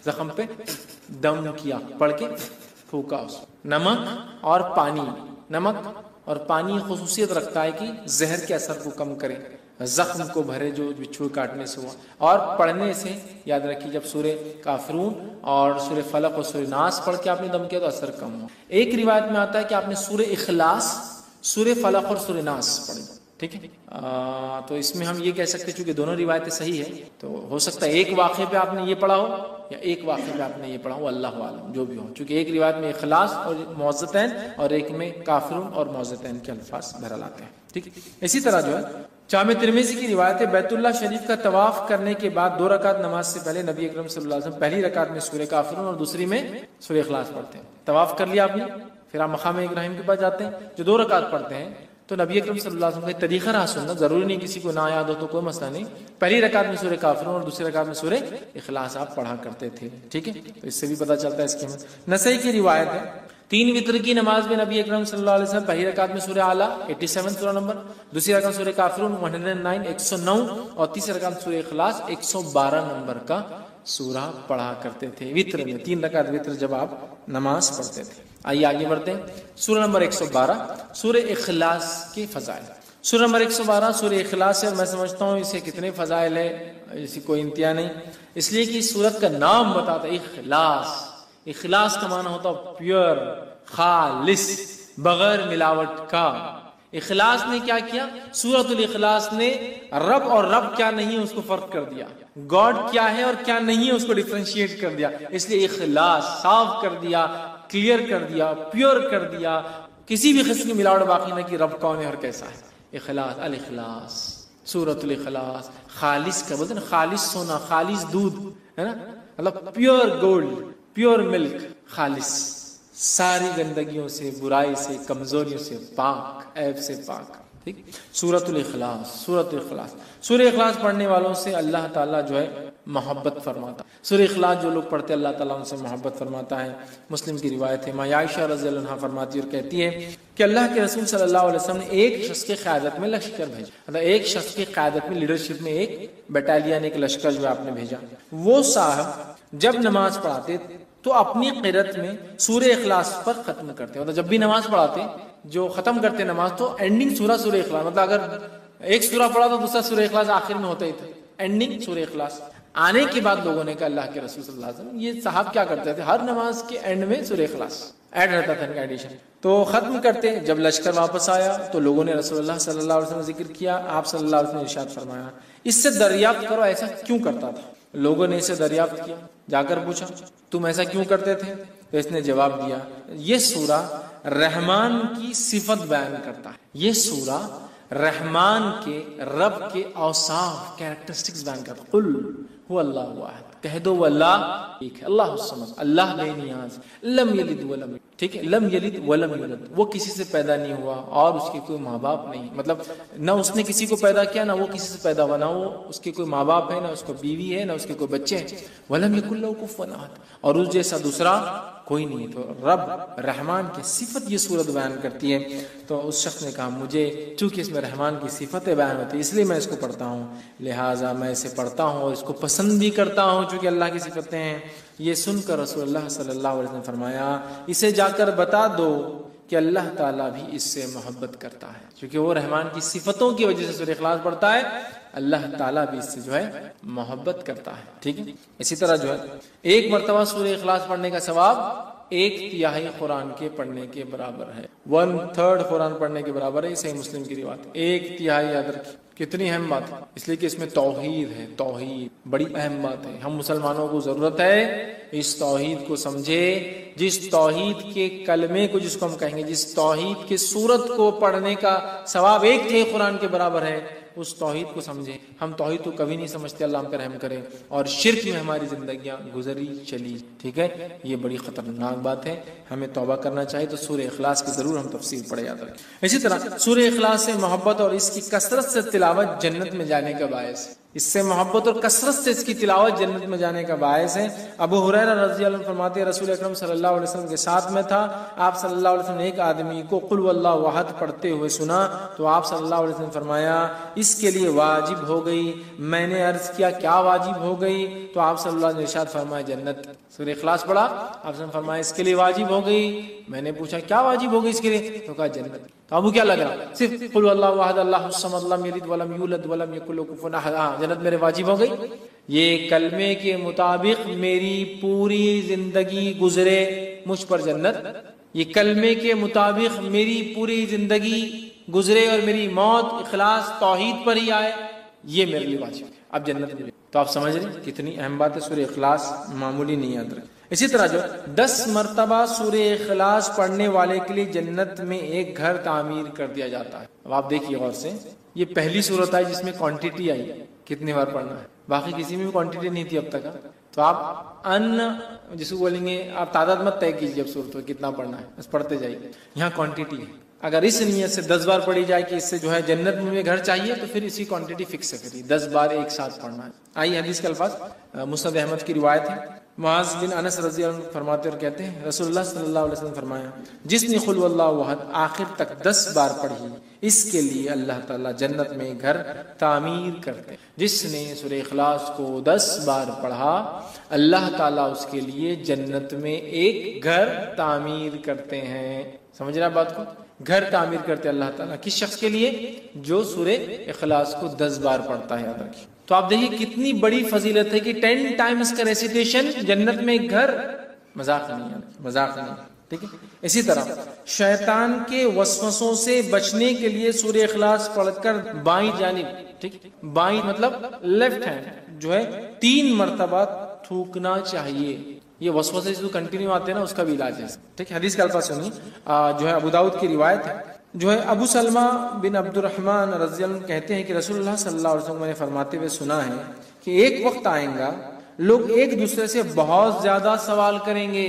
زخم پہ دم کیا، پڑھ کے پھونکا. نمک اور پانی، نمک اور پانی خصوصیت رکھتا ہے کہ زہر کے اثر کو کم کرے، زخم کو بھرے جو بچھو کاٹنے سے ہوا. اور پڑھنے سے یاد رکھیے جب سورہ کافرون اور سورہ فلق اور سورہ ناس پڑھ کے آپ نے دم کیا تو اثر کم ہوا. ایک روایت میں آتا ہے کہ آپ نے سورہ اخلاص، سورہ فلق اور سورہ ناس پڑھی. ٹھیک ہے، تو اس میں ہم یہ کہہ سکتے چونکہ دونوں روایتیں صحیح ہے تو ہو سکتا ہے ایک واقعے پہ آپ نے یہ پڑھا ہو یا ایک واقعے پہ آپ نے یہ پڑھا ہو، اللہ عالم جو بھی ہو. چونکہ ایک روایت میں اخلاص اور معوذتین اور ایک میں کافرون اور معوذتین کے الفاظ بہرحال آتے ہیں. ٹھیک. اسی طرح جو ہے جامع ترمذی کی روایت ہے بیت اللہ شریف کا طواف کرنے کے بعد 2 رکعت نماز سے پہلے نبی اکرم صلی اللہ علیہ وسلم پہلی رکعت میں سورہ کافرون اور دوسری میں سورہ اخلاص پڑھتے ہیں. طواف کر لیا آپ نے، پھر آپ مقام ابراہیم کے پاس جاتے ہیں جو 2 رکعت پڑھتے ہیں. تو نبی اکرم صلی اللہ علیہ وسلم کا طریقہ رہا سننا، ضروری نہیں کسی کو نہ یاد ہو تو کوئی مسئلہ نہیں، پہلی رکعت میں سورہ کافرون اور دوسری رکعت میں سورہ اخلاص آپ پڑھا کرتے تھے. ٹھیک ہے، تو اس سے بھی پتہ چلتا ہے اس کی. نسائی کی روایت ہے 3 وتر کی نماز میں نبی اکرم صلی اللہ علیہ وسلم پہلی رکعت میں سورہ اعلیٰ 87 سورہ نمبر، دوسری رکعت سورہ کافرون 109 109 اور تیسری رکعت سورہ اخلاص 112 نمبر کا سورہ پڑھا کرتے تھے وتر میں. 3 رکعت وتر جب آپ نماز پڑھتے تھے. آئیے آگے بڑھتے ہیں. سورہ نمبر 112 سورہ اخلاص کے فضائل. سورہ نمبر 112 سورہ اخلاص ہے. میں سمجھتا ہوں اسے کتنے فضائل ہے اسی کوئی انتہا نہیں، اس لیے کہ اس سورت کا نام بتاتا ہے اخلاص. اخلاص کا معنی ہوتا ہے پیور، خالص، بغیر ملاوٹ کا. اخلاص نے کیا کیا؟ سورۃ الاخلاص نے رب اور رب کیا نہیں ہے اس کو فرق کر دیا، گاڈ کیا ہے اور کیا نہیں ہے اس کو ڈیفرینشیٹ کر دیا. اس لیے اخلاص صاف کر دیا، کلیئر کر دیا، پیور کر دیا، کسی بھی قسم کی ملاوٹ باقی نہ کہ رب کون ہے اور کیسا ہے. اخلاص، الاخلاص، سورۃ الاخلاص. خالص کا بولتے ہیں نا، خالص سونا، خالص دودھ ہے نا، مطلب پیور گولڈ، پیور ملک، خالص، ساری گندگیوں سے، برائی سے، کمزوریوں سے پاک، عیب سے پاک. ٹھیک. سورۃ الاخلاص. سورۃ الاخلاص، سورہ اخلاص پڑھنے والوں سے اللہ تعالیٰ جو ہے محبت فرماتا. سورہ اخلاص جو لوگ پڑھتے ہیں اللہ تعالیٰ ان سے محبت فرماتا ہے. مسلم کی روایت ہے ماں عائشہ رضی اللہ عنہا فرماتی اور کہتی ہے کہ اللہ کے رسول صلی اللہ علیہ وسلم نے ایک شخص کے قیادت میں لشکر بھیجا. مطلب ایک شخص کی قیادت میں، لیڈرشپ میں ایک بٹالین، ایک لشکر جو آپ نے بھیجا. وہ صاحب جب نماز پڑھاتے تو اپنی قرأت میں سورہ اخلاص پر ختم کرتے. مطلب جب بھی نماز پڑھاتے جو ختم کرتے نماز تو اینڈنگ سورہ اخلاص، مطلب اگر ایک سورہ پڑھا تو دوسرا سورہ اخلاص آخر میں ہوتا ہی تھا. اینڈنگ سورہ اخلاص آنے کے بعد لوگوں نے کہا اللہ کے رسول صلی اللہ علیہ وسلم یہ صاحب کیا کرتے تھے ہر نماز کے اینڈ میں سورہ اخلاص ایڈ رہتا تھا ان کا ایڈیشن. تو ختم کرتے جب لشکر واپس آیا تو لوگوں نے رسول اللہ صلی اللہ علیہ وسلم ذکر کیا. آپ صلی اللہ علیہ وسلم نے ارشاد فرمایا اس سے دریافت کرو ایسا کیوں کرتا تھا. لوگوں نے اسے دریافت کیا, جا کر پوچھا تم ایسا کیوں کرتے تھے, تو اس نے جواب دیا یہ سورہ رحمان کی صفت بیان کرتا ہے, یہ سورہ رحمان کے رب کے اوصاف کیریکٹرسٹکس بیان کرتا ہے. قل هو اللہ واحد, کہہ دو وہ اللہ ایک ہے, اللہ الصمد, اللہ بے نیاز, لم یلد ولم یولد, ٹھیک ہے, لم یلد ولم یولد, وہ کسی سے پیدا نہیں ہوا اور اس کے کوئی ماں باپ نہیں, مطلب نہ اس نے کسی کو پیدا کیا نہ وہ کسی سے پیدا ہوا, نہ وہ اس کے کوئی ماں باپ ہے نہ اس کو بیوی ہے نہ اس کے کوئی بچے ہیں. ولم یکن لہ کفوا احد, اور اس جیسا دوسرا کوئی نہیں. تو رب رحمان کی صفت یہ صورت بیان کرتی ہے. تو اس شخص نے کہا مجھے چونکہ اس میں رحمان کی صفتیں بیان ہوتی ہے اس لیے میں اس کو پڑھتا ہوں, لہٰذا میں اسے پڑھتا ہوں اور اس کو پسند بھی کرتا ہوں چونکہ اللہ کی صفتیں ہیں. یہ سن کر رسول اللہ صلی اللہ علیہ وسلم نے فرمایا اسے جا کر بتا دو کہ اللہ تعالیٰ بھی اس سے محبت کرتا ہے, کیونکہ وہ رحمان کی صفتوں کی وجہ سے سورہ اخلاص پڑھتا ہے, اللہ تعالیٰ بھی اس سے جو ہے محبت کرتا ہے. ٹھیک ہے, اسی طرح جو ہے ایک مرتبہ سورہ اخلاص پڑھنے کا ثواب 1/3 قرآن کے پڑھنے کے برابر ہے, 1/3 قرآن پڑھنے کے برابر ہے. صحیح مسلم کی روایت 1/3 یاد رکھیں. کتنی اہم بات ہے, اس لیے کہ اس میں توحید ہے, توحید بڑی اہم بات ہے. ہم مسلمانوں کو ضرورت ہے اس توحید کو سمجھے, جس توحید کے کلمے کو جس کو ہم کہیں گے, جس توحید کے سورت کو پڑھنے کا ثواب 1/3 قرآن کے برابر ہے, اس توحید کو سمجھیں. ہم توحید کو کبھی نہیں سمجھتے, اللہ ہم پر رحم کرے, اور شرک میں ہماری زندگیاں گزری چلی. ٹھیک ہے, یہ بڑی خطرناک بات ہے, ہمیں توبہ کرنا چاہیے. تو سورہ اخلاص کی ضرور ہم تفسیر پڑھے یاد رکھیں. اسی طرح سورہ اخلاص سے محبت اور اس کی کثرت سے تلاوت جنت میں جانے کا باعث ہے. اس سے محبت اور کثرت سے اس کی تلاوت جنت میں جانے کا باعث ہے. ابو ہریرہ رضی اللہ عنہ فرماتے ہیں رسول اکرم صلی اللہ علیہ وسلم کے ساتھ میں تھا, آپ صلی اللہ علیہ وسلم نے ایک آدمی کو قل واللہ احد پڑھتے ہوئے سنا, تو آپ صلی اللہ علیہ وسلم نے فرمایا اس کے لیے واجب ہو گئی. میں نے عرض کیا کیا واجب ہو گئی, تو آپ صلی اللہ علیہ وسلم نے ارشاد فرمایا جنت. سورہ اخلاص پڑھا, آپ نے فرمایا اس کے لیے واجب ہو گئی. میں نے پوچھا کیا واجب ہو گئی اس کے لیے, تو کہا جنت. تو ابو کیا لگ رہا, صرف قل واللہ احد اللہ الصمد لم یلد ولم یولد ولم یکن لہ کفوا احد, جنت میرے واجب ہو گئی. یہ کلمے کے مطابق میری پوری زندگی گزرے مجھ پر جنت, یہ کلمے کے مطابق میری پوری زندگی گزرے اور میری موت اخلاص توحید پر ہی آئے, یہ میرے لیے واجب ہے, اب جنت ملے. تو آپ سمجھ رہے ہیں کتنی اہم بات ہے. سورہ اخلاص معمولی نہیں یاد رکھیں. اسی طرح جو 10 مرتبہ سورہ اخلاص پڑھنے والے کے لیے جنت میں ایک گھر تعمیر کر دیا جاتا ہے. اب آپ دیکھیے غور سے, یہ پہلی صورت آئی جس میں کوانٹٹی آئی, کتنی بار پڑھنا ہے, باقی کسی میں بھی کوانٹٹی نہیں تھی اب تک. تو آپ جس کو بولیں گے آپ تعداد مت طے کیجیے اب صورت میں کتنا پڑھنا ہے, بس پڑھتے جائیے. یہاں کوانٹٹی ہے, اگر اس نیت سے 10 بار پڑھی جائے کہ اس سے جو ہے جنت میں گھر چاہیے, تو پھر اسی کوانٹٹی فکس کریے, 10 بار ایک ساتھ پڑھنا ہے. آئیے حدیث کے الفاظ, مسند احمد کی روایت ہے. معاذ بن انس رضی اللہ عنہ فرماتے اور کہتے ہیں رسول اللہ صلی اللہ علیہ وسلم فرمایا جس نے قل واللہ احد آخر تک 10 بار پڑھی اس کے لیے اللہ تعالیٰ جنت میں گھر تعمیر کرتے. جس نے سورہ اخلاص کو 10 بار پڑھا اللہ تعالیٰ اس کے لیے جنت میں ایک گھر تعمیر کرتے ہیں. سمجھ رہا بات کو, گھر تعمیر کرتے اللہ تعالیٰ کس شخص کے لیے, جو سورہ اخلاص کو 10 بار پڑھتا ہے. یاد رکھیے. تو آپ دیکھیے کتنی بڑی فضیلت ہے کہ 10 ٹائمز کا ریسیٹیشن جنت میں ایک گھر, مذاق نہیں, مذاق نہیں. ٹھیک ہے. اسی طرح شیطان کے وسوسوں سے بچنے کے لیے سورہ اخلاص پڑھ کر بائیں جانب, ٹھیک, بائیں مطلب لیفٹ ہینڈ جو ہے 3 مرتبہ تھوکنا چاہیے. یہ وسوسے جو کنٹینیو آتے ہیں نا, اس کا بھی علاج ہے. ٹھیک ہے. حدیث کا الفاظ سنیے, جو ہے ابو داؤد کی روایت ہے, جو ہے ابو سلمہ بن عبد الرحمن رضی اللہ عنہ کہتے ہیں کہ رسول اللہ صلی اللہ علیہ وسلم نے فرماتے ہوئے سنا ہے کہ ایک وقت آئیں گا لوگ ایک دوسرے سے بہت زیادہ سوال کریں گے,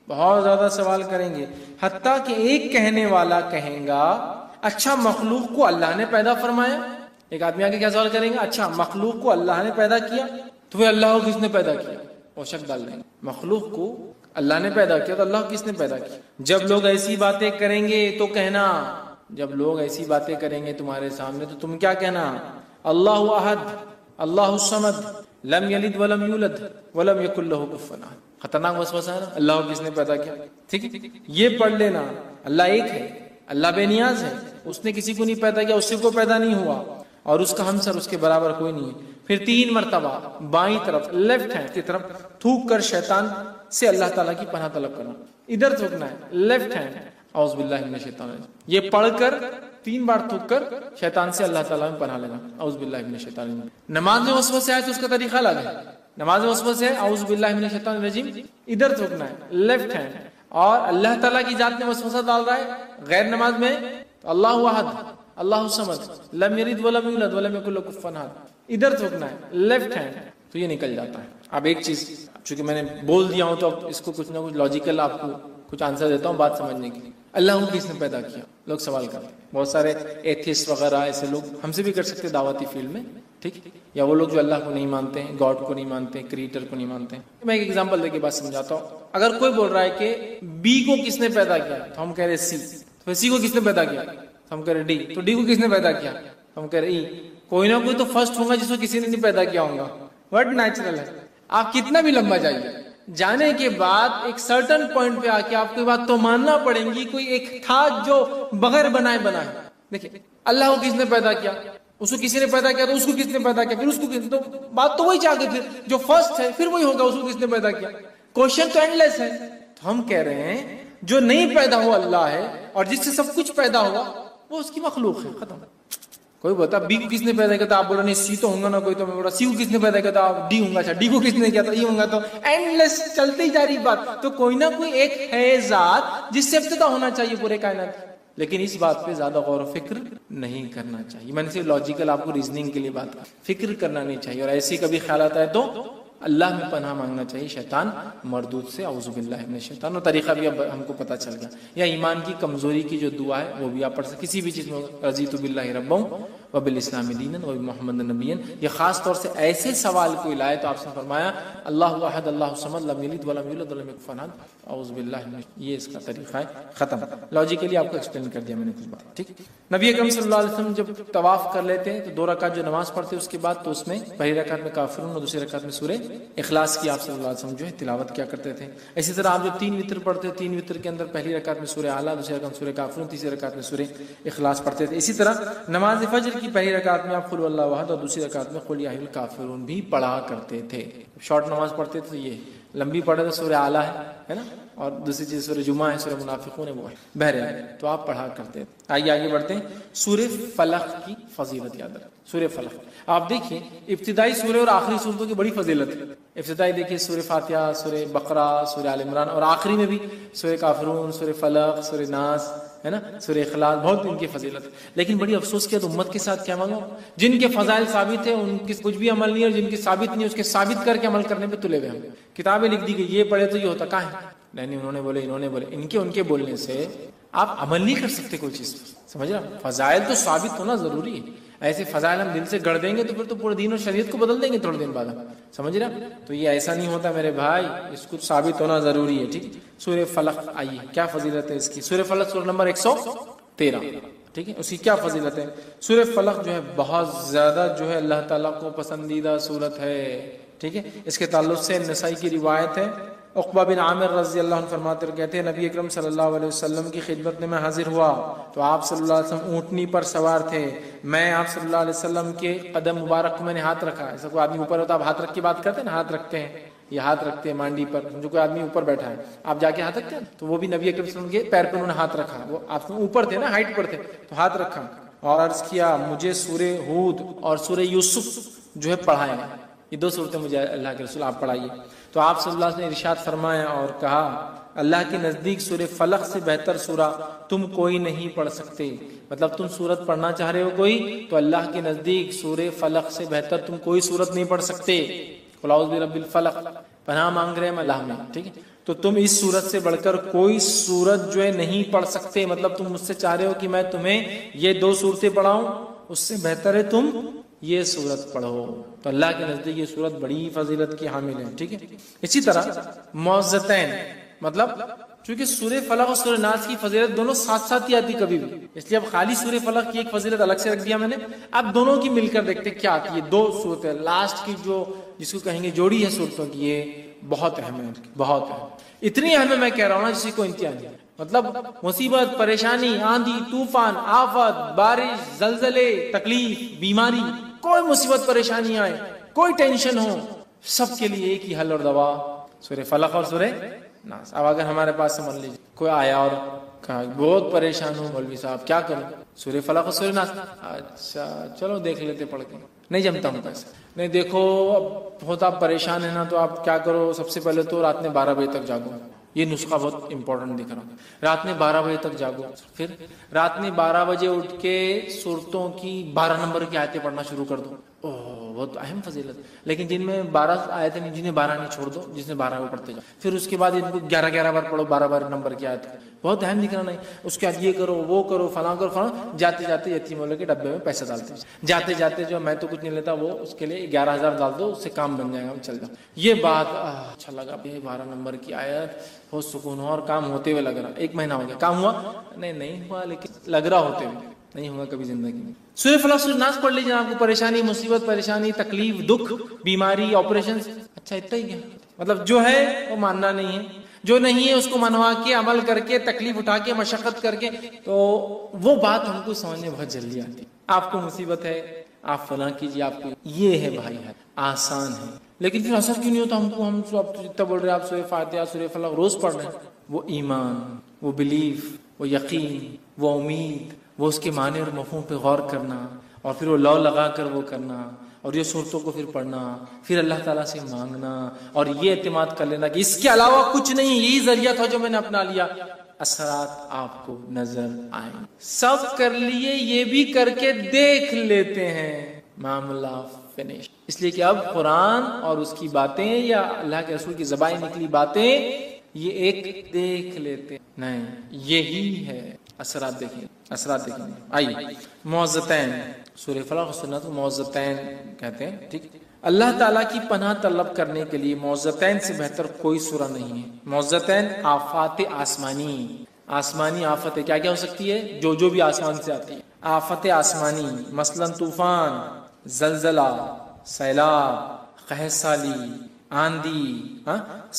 بہت زیادہ سوال کریں گے, حتیٰ کہ ایک کہنے والا کہیں گا اچھا مخلوق کو اللہ نے پیدا فرمایا. ایک آدمی آگے کیا سوال کریں گے, اچھا مخلوق کو اللہ نے پیدا کیا, تو پھر اللہ کو کس نے پیدا کیا, وہ شک ڈال دیں گے. مخلوق کو اللہ نے پیدا کیا تو اللہ کس نے پیدا کیا. جب لوگ ایسی باتیں کریں گے تو کہنا, جب لوگ ایسی باتیں کریں گے تمہارے سامنے تو تم کیا کہنا, اللہ احد اللہ الصمد لم یلد ولم یولد ولم یکن لہ کفوا احد. خطرناک وسوسہ ہے نا, اللہ کو کس نے پیدا کیا. ٹھیک ہے, یہ پڑھ لینا, اللہ ایک ہے, اللہ بے نیاز ہے, اس نے کسی کو نہیں پیدا کیا, اس سے کوئی پیدا نہیں ہوا. اور اس کا ہمسر اس کے برابر کوئی نہیں ہے. پھر 3 مرتبہ بائیں طرف لیفٹ ہینڈ کی طرف تھوک کر شیطان سے اللہ تعالیٰ کی پناہ طلب کرنا. ادھر تھوکنا ہے لیفٹ ہینڈ اعوذ باللہ من الشیطان الرجیم. یہ پڑھ کر 3 بار تھوک کر شیطان سے اللہ تعالیٰ میں پناہ لینا اعوذ باللہ من الشیطان الرجیم. نماز میں وسوسے آئے تو اس کا طریقہ الگ ہے. نماز میں وسوسے ہے اعوذ باللہ من الشیطان الرجیم ادھر تھوکنا ہے لیفٹ ہینڈ. اور اللہ تعالیٰ کی ذات میں وسوسہ ڈال رہا ہے غیر نماز میں تو اللہ احد اللہ الصمد لم یلد ولم یولد ولم یکن له کفوا احد ادھر تھوکنا ہے لیفٹ ہینڈ تو یہ نکل جاتا ہے. اب ایک چیز چونکہ میں نے بول دیا ہوں تو اب اس کو کچھ نہ کچھ لاجیکل آپ کو کچھ آنسر دیتا ہوں بات سمجھنے کے لیے. اللہ کو کس نے پیدا کیا؟ لوگ سوال کرتے ہیں. بہت سارے ایتھیسٹ وغیرہ ایسے لوگ ہم سے بھی کر سکتے دعوتی فیلڈ میں ٹھیک یا وہ لوگ جو اللہ کو نہیں مانتے ہیں گاڈ کو نہیں مانتے ہیں کریٹر کو نہیں مانتے ہیں. میں ایک ایگزامپل دے کے بات سمجھاتا ہوں. اگر کوئی بول رہا ہے کہ بی کو کس نے پیدا کیا تو ہم کہہ رہے سی. تو سی کو کس نے پیدا کیا تو ہم کہہ رہے ڈی. تو ڈی کو کس نے پیدا کیا ہم کہہ رہے ای. کوئی نہ کوئی تو فرسٹ ہوگا جس کو کسی نے نہیں پیدا کیا ہوگا. ورڈ نیچرل ہے. آپ کتنا بھی لمبا جائیے جانے کے بعد ایک سرٹن پوائنٹ پہ آ کے آپ کو بات تو ماننا پڑیں گی کوئی ایک تھا جو بغیر بنائے بنا ہے. دیکھیں اللہ کو کس نے پیدا کیا اس کو کسی نے پیدا کیا تو اس کو کس نے پیدا کیا پھر اس کو کس تو بات تو وہی چاہ کے پھر جو فرسٹ ہے پھر وہی ہوگا اس کو کس نے پیدا کیا. کوشچن تو اینڈ لیس ہے. تو ہم کہہ رہے ہیں جو نہیں پیدا ہوا اللہ ہے اور جس سے سب کچھ پیدا ہوا وہ اس کی مخلوق ہے. ختم. کوئی بتا بی کو کس نے پیدا کیا تھا آپ بولو نہیں سی تو ہوں گا نا کوئی تو میں بولا سی کو کس نے پیدا کیا تھا آپ ڈی ہوں گا. اچھا ڈی کو کس نے کیا تھا ای ہوں گا. تو اینڈ لیس چلتے ہی جا رہی بات. تو کوئی نہ کوئی ایک ہے ذات جس سے ابتدا ہونا چاہیے پورے کائنات. لیکن اس بات پہ زیادہ غور و فکر نہیں کرنا چاہیے. میں نے صرف لاجیکل آپ کو ریزننگ کے لیے بات کر فکر کرنا نہیں چاہیے. اور ایسی کبھی خیالات آئے تو اللہ میں پناہ مانگنا چاہیے شیطان مردود سے اعوذ باللہ من الشیطان. اور طریقہ بھی اب ہم کو پتہ چل گیا. یا ایمان کی کمزوری کی جو دعا ہے وہ بھی آپ پڑھ سکتے کسی بھی چیز میں. رضیت باللہ ربا وبالاسلام دینا وبمحمد نبیا. یہ خاص طور سے ایسے سوال کوئی لائے تو آپ سے فرمایا اللہ احد اللہ الصمد لم یلد ولم یولد ولم یکن کفوا احد اعوذ باللہ من. یہ اس کا طریقہ ہے. ختم. لاجیکلی آپ کو ایکسپلین کر دیا میں نے کچھ بات. ٹھیک. نبی اکرم صلی اللہ علیہ وسلم جب طواف کر لیتے ہیں تو 2 رکعت جو نماز پڑھتے اس کے بعد تو اس میں پہلی رکعت میں کافرون اور دوسری رکعت میں سورہ اخلاص کی آپ صلی اللہ علیہ وسلم جو ہے تلاوت کیا کرتے تھے. اسی طرح آپ جو 3 وتر پڑھتے 3 وتر کے اندر پہلی رکعت میں سورہ اعلیٰ دوسری رکعت میں سورہ کافرون تیسری رکعت میں سورہ اخلاص پڑھتے تھے. اسی طرح نماز فجر کی پہلی رکعت میں آپ قل اللہ احد اور دوسری رکعت میں قل یا ایھا الکافرون بھی پڑھا کرتے تھے. شارٹ نماز پڑھتے تھے یہ لمبی پڑھے تو سورہ اعلیٰ ہے نا اور دوسری چیز سورہ جمعہ ہے سورہ منافقون ہے وہ ہے بہرحال تو آپ پڑھا کرتے ہیں. آگے بڑھتے ہیں. سورہ فلق کی فضیلت یاد رکھیں. سورہ فلق آپ دیکھیں ابتدائی سورہ اور آخری سورتوں کی بڑی فضیلت ہے. ابتدائی دیکھیں سورہ فاتحہ سورہ بقرہ سورہ آل عمران اور آخری میں بھی سورہ کافرون سورہ فلق سورہ ناس ہے نا سورہ اخلاص. بہت ان کی فضیلت. لیکن بڑی افسوس کی امت کے ساتھ کیا مانگو جن کے فضائل ثابت ہیں ان کی کچھ بھی عمل نہیں اور جن کی ثابت نہیں اس کے ثابت کر کے عمل کرنے پہ تلے ہوئے ہم. کتابیں لکھ دی کہ یہ پڑھے تو یہ ہوتا کہاں ہے نہیں انہوں نے بولے ان کے بولنے سے آپ عمل نہیں کر سکتے کوئی چیز. سمجھ رہا. فضائل تو ثابت ہونا ضروری ہے. ایسے فضائل ہم دل سے گڑھ دیں گے تو پھر تو پورے دین اور شریعت کو بدل دیں گے تھوڑے دن بعد. سمجھ رہا. تو یہ ایسا نہیں ہوتا میرے بھائی اس کو ثابت ہونا ضروری ہے. ٹھیک. سورہ فلق آئیے کیا فضیلت ہے اس کی. سورہ فلق سورہ نمبر 113 ٹھیک ہے. اس کی کیا فضیلت ہے. سورہ فلق جو ہے بہت زیادہ جو ہے اللہ تعالیٰ کو پسندیدہ سورت ہے. ٹھیک ہے. اس کے تعلق سے نسائی کی روایت ہے. عقبہ بن عامر رضی اللہ عنہ فرماتے کہتے ہیں نبی اکرم صلی اللہ علیہ وسلم کی خدمت میں حاضر ہوا تو آپ صلی اللہ علیہ وسلم اونٹنی پر سوار تھے. میں آپ صلی اللہ علیہ وسلم کے قدم مبارک کو میں نے ہاتھ رکھا. ایسا کوئی آدمی اوپر ہوتا آپ ہاتھ رکھ کے بات کرتے ہیں نا. ہاتھ رکھتے ہیں یہ ہاتھ رکھتے ہیں مانڈی پر. جو کوئی آدمی اوپر بیٹھا ہے آپ جا کے ہاتھ رکھتے ہیں تو وہ بھی نبی اکرم صلی اللہ علیہ وسلم کے پیر پہ انہوں نے ہاتھ رکھا. وہ آپ اوپر تھے نا ہائٹ پر تھے تو ہاتھ رکھا اور عرض کیا مجھے سورہ ہود اور سورہ یوسف جو ہے پڑھائیں. یہ 2 صورتیں مجھے اللہ کے رسول آپ پڑھائیے. تو آپ صلی اللہ علیہ وسلم نے ارشاد فرمایا اور کہا اللہ کے نزدیک سورہ فلق سے بہتر سورہ تم کوئی نہیں پڑھ سکتے. مطلب تم سورت پڑھنا چاہ رہے ہو کوئی تو اللہ کے نزدیک سورہ فلق سے بہتر تم کوئی سورت نہیں پڑھ سکتے. قل اعوذ برب الفلق پناہ مانگ رہے ہیں اللہ میں. ٹھیک ہے. تو تم اس سورت سے بڑھ کر کوئی سورت جو ہے نہیں پڑھ سکتے. مطلب تم مجھ سے چاہ رہے ہو کہ میں تمہیں یہ 2 صورتیں پڑھاؤں اس سے بہتر ہے تم یہ سورت پڑھو. تو اللہ کے نزدیک یہ سورت بڑی فضیلت کی حامل ہے. ٹھیک ہے. اسی طرح معوذتین مطلب چونکہ سورہ فلق اور سورہ ناس کی فضیلت دونوں ساتھ ساتھ ہی آتی کبھی بھی اس لیے اب خالی سورہ فلق کی ایک فضیلت الگ سے رکھ دیا میں نے. اب دونوں کی مل کر دیکھتے کیا آتی ہے. 2 صورتیں لاسٹ کی جو جس کو کہیں گے جوڑی ہے صورتوں کی یہ بہت اہم ہے. بہت اہم اتنی اہم ہے میں کہہ رہا ہوں نا جس کو انتہا نہیں. مطلب مصیبت، پریشانی، آندھی، طوفان، آفت، بارش، زلزلے، تکلیف، بیماری، کوئی مصیبت پریشانی آئے، کوئی ٹینشن ہو، سب کے لیے ایک ہی حل اور دوا سورہ فلق اور سورہ ناس۔ اب اگر ہمارے پاس سمجھ لیجیے کوئی آیا اور کہا بہت پریشان ہوں مولوی صاحب کیا کروں، سورہ فلق اور سورہ ناس، اچھا چلو دیکھ لیتے پڑھ کے، نہیں جمتا ہوں پیسہ، نہیں دیکھو اب بہت آپ پریشان ہیں نا تو آپ کیا کرو، سب سے پہلے تو رات میں 12 بجے تک جاگو، یہ نسخہ بہت امپورٹنٹ دکھ رہا ہے، رات میں 12 بجے تک جاگو، پھر رات میں 12 بجے اٹھ کے سورتوں کی 12 نمبر کی آیتیں پڑھنا شروع کر دو، بہت اہم فضیلت، لیکن جن میں 12 آیتیں نہیں، جنہیں 12 نہیں چھوڑ دو، جس نے 12 وہ پڑھتے جاؤ، پھر اس کے بعد ان کو 11 بار پڑھو، 12 نمبر کی آیت، بہت اہم دکھ رہا نہیں، اس کے بعد یہ کرو وہ کرو فلاں کرو فلاں، جاتے جاتے یتیم والے کے ڈبے میں پیسہ ڈالتے جاتے جاتے جو میں تو کچھ نہیں لیتا وہ اس کے لیے 11,000 ڈال دو، اس سے کام بن جائے گا، چل جاؤ، یہ بات اچھا لگا، 12 نمبر کی آیت، بہت سکون ہوا اور کام ہوتے ہوئے لگ رہا، 1 مہینہ ہو گیا، کام ہوا نہیں ہوا، لیکن لگ رہا ہوتے ہوئے، نہیں ہوگا کبھی زندگی میں۔ سورہ فلق سورہ ناس پڑھ لیجیے، آپ کو پریشانی، مصیبت، پریشانی، تکلیف، دکھ، بیماری، آپریشن، اچھا اتنا ہی کیا، مطلب جو ہے وہ ماننا نہیں ہے، جو نہیں ہے اس کو منوا کے عمل کر کے تکلیف اٹھا کے مشقت کر کے، تو وہ بات ہم کو سمجھ میں بہت جلدی آتی ہے۔ آپ کو مصیبت ہے آپ فلاں کیجیے، آپ کو یہ ہے بھائی ہے آسان ہے، لیکن پھر اثر کیوں نہیں ہوتا ہم کو؟ ہم جتنا بول رہے ہیں آپ سورہ فاتحہ سورہ فلق روز پڑھ رہے ہیں، وہ ایمان، وہ بلیف، وہ یقین، وہ امید، وہ اس کے معنی اور مفہوم پہ غور کرنا، اور پھر وہ لو لگا کر وہ کرنا، اور یہ صورتوں کو پھر پڑھنا، پھر اللہ تعالیٰ سے مانگنا، اور یہ اعتماد کر لینا کہ اس کے علاوہ کچھ نہیں، یہی ذریعہ تھا جو میں نے اپنا لیا، اثرات آپ کو نظر آئیں۔ سب کر لیے، یہ بھی کر کے دیکھ لیتے ہیں، معاملہ فنش۔ اس لیے کہ اب قرآن اور اس کی باتیں یا اللہ کے رسول کی زبان نکلی باتیں یہ ایک دیکھ لیتے نہیں، یہی ہے اثرات دیکھیں، اثرات دیکھیں۔ آئیے معوذتین، سورہ فلق سورہ ناس معوذتین کہتے ہیں، ٹھیک۔ اللہ تعالیٰ کی پناہ طلب کرنے کے لیے معوذتین سے بہتر کوئی سورہ نہیں ہے۔ معوذتین آفات آسمانی، آسمانی آفت کیا کیا ہو سکتی ہے؟ جو بھی آسمان سے آتی ہے، آفت آسمانی، مثلا طوفان، زلزلہ، سیلاب، قحط سالی، آندھی،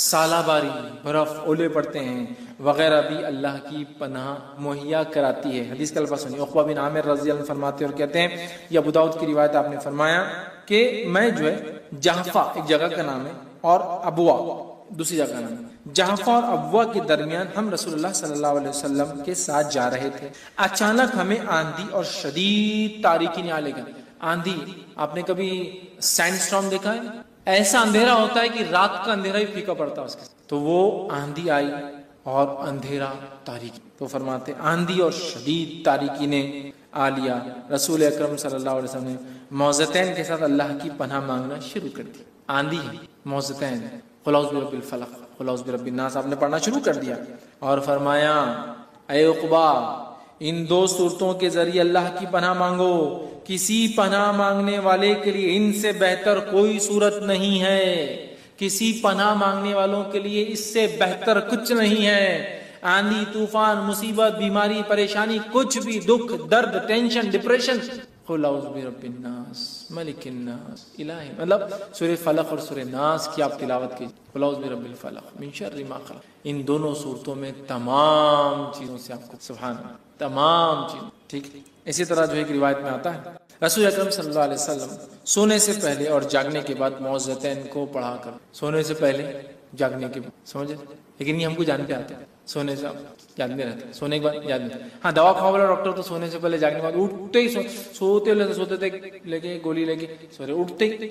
سالہ باری، برف، اولے پڑتے ہیں وغیرہ بھی اللہ کی پناہ مہیا کراتی ہے۔ حدیث کا الفاظ سنیے، عقبہ بن عامر رضی اللہ عنہ فرماتے اور کہتے ہیں، یہ ابو داؤد کی روایت، آپ نے فرمایا کہ میں جو ہے جحفہ ایک جگہ کا نام ہے اور ابوا دوسری جگہ کا نام ہے، جحفہ اور ابوا کے درمیان ہم رسول اللہ صلی اللہ علیہ وسلم کے ساتھ جا رہے تھے، اچانک ہمیں آندھی اور شدید تاریکی نے آ لے گا۔ آندھی، آپ نے کبھی سینڈ سٹارم دیکھا ہے؟ ایسا اندھیرا ہوتا ہے کہ رات کا اندھیرا ہی پھیکا پڑتا ہے اس کے، تو وہ آندھی آئی اور اندھیرا تاریکی، تو فرماتے آندھی اور شدید تاریکی نے آ لیا، رسول اکرم صلی اللہ علیہ وسلم نے معوذتین کے ساتھ اللہ کی پناہ مانگنا شروع کر دی۔ آندھی ہے، معوذتین، قل اعوذ برب الفلق، قل اعوذ برب الناس، آپ نے پڑھنا شروع کر دیا اور فرمایا اے عقبہ ان دو صورتوں کے ذریعے اللہ کی پناہ مانگو، کسی پناہ مانگنے والے کے لیے ان سے بہتر کوئی صورت نہیں ہے، کسی پناہ مانگنے والوں کے لیے اس سے بہتر کچھ نہیں ہے۔ آندھی، طوفان، مصیبت، بیماری، پریشانی، کچھ بھی، دکھ، درد، ٹینشن، ڈپریشن، قل اعوذ برب الناس ملک الناس الہ، مطلب سورہ فلق اور سورہ ناس کی آپ تلاوت کیجیے، قل اعوذ برب الفلق من شر ما خلق، ان دونوں صورتوں میں تمام چیزوں سے آپ کو، سبحان اللہ، تمام چیزیں، ٹھیک۔ اسی طرح جو ایک روایت میں آتا ہے رسول اکرم صلی اللہ علیہ وسلم سونے سے پہلے اور جاگنے کے بعد معوذتین کو پڑھا کر، سونے سے پہلے جاگنے کے بعد، سمجھے؟ لیکن یہ ہم کو جانتے آتے ہیں، سونے سے یاد نہیں رہتا، سونے کے بعد یاد نہیں، ہاں دوا کھاؤ والا ڈاکٹر تو سونے سے پہلے جاگنے کے بعد اٹھتے ہی سوتے لے کے گولی لے کے سوتے اٹھتے ہی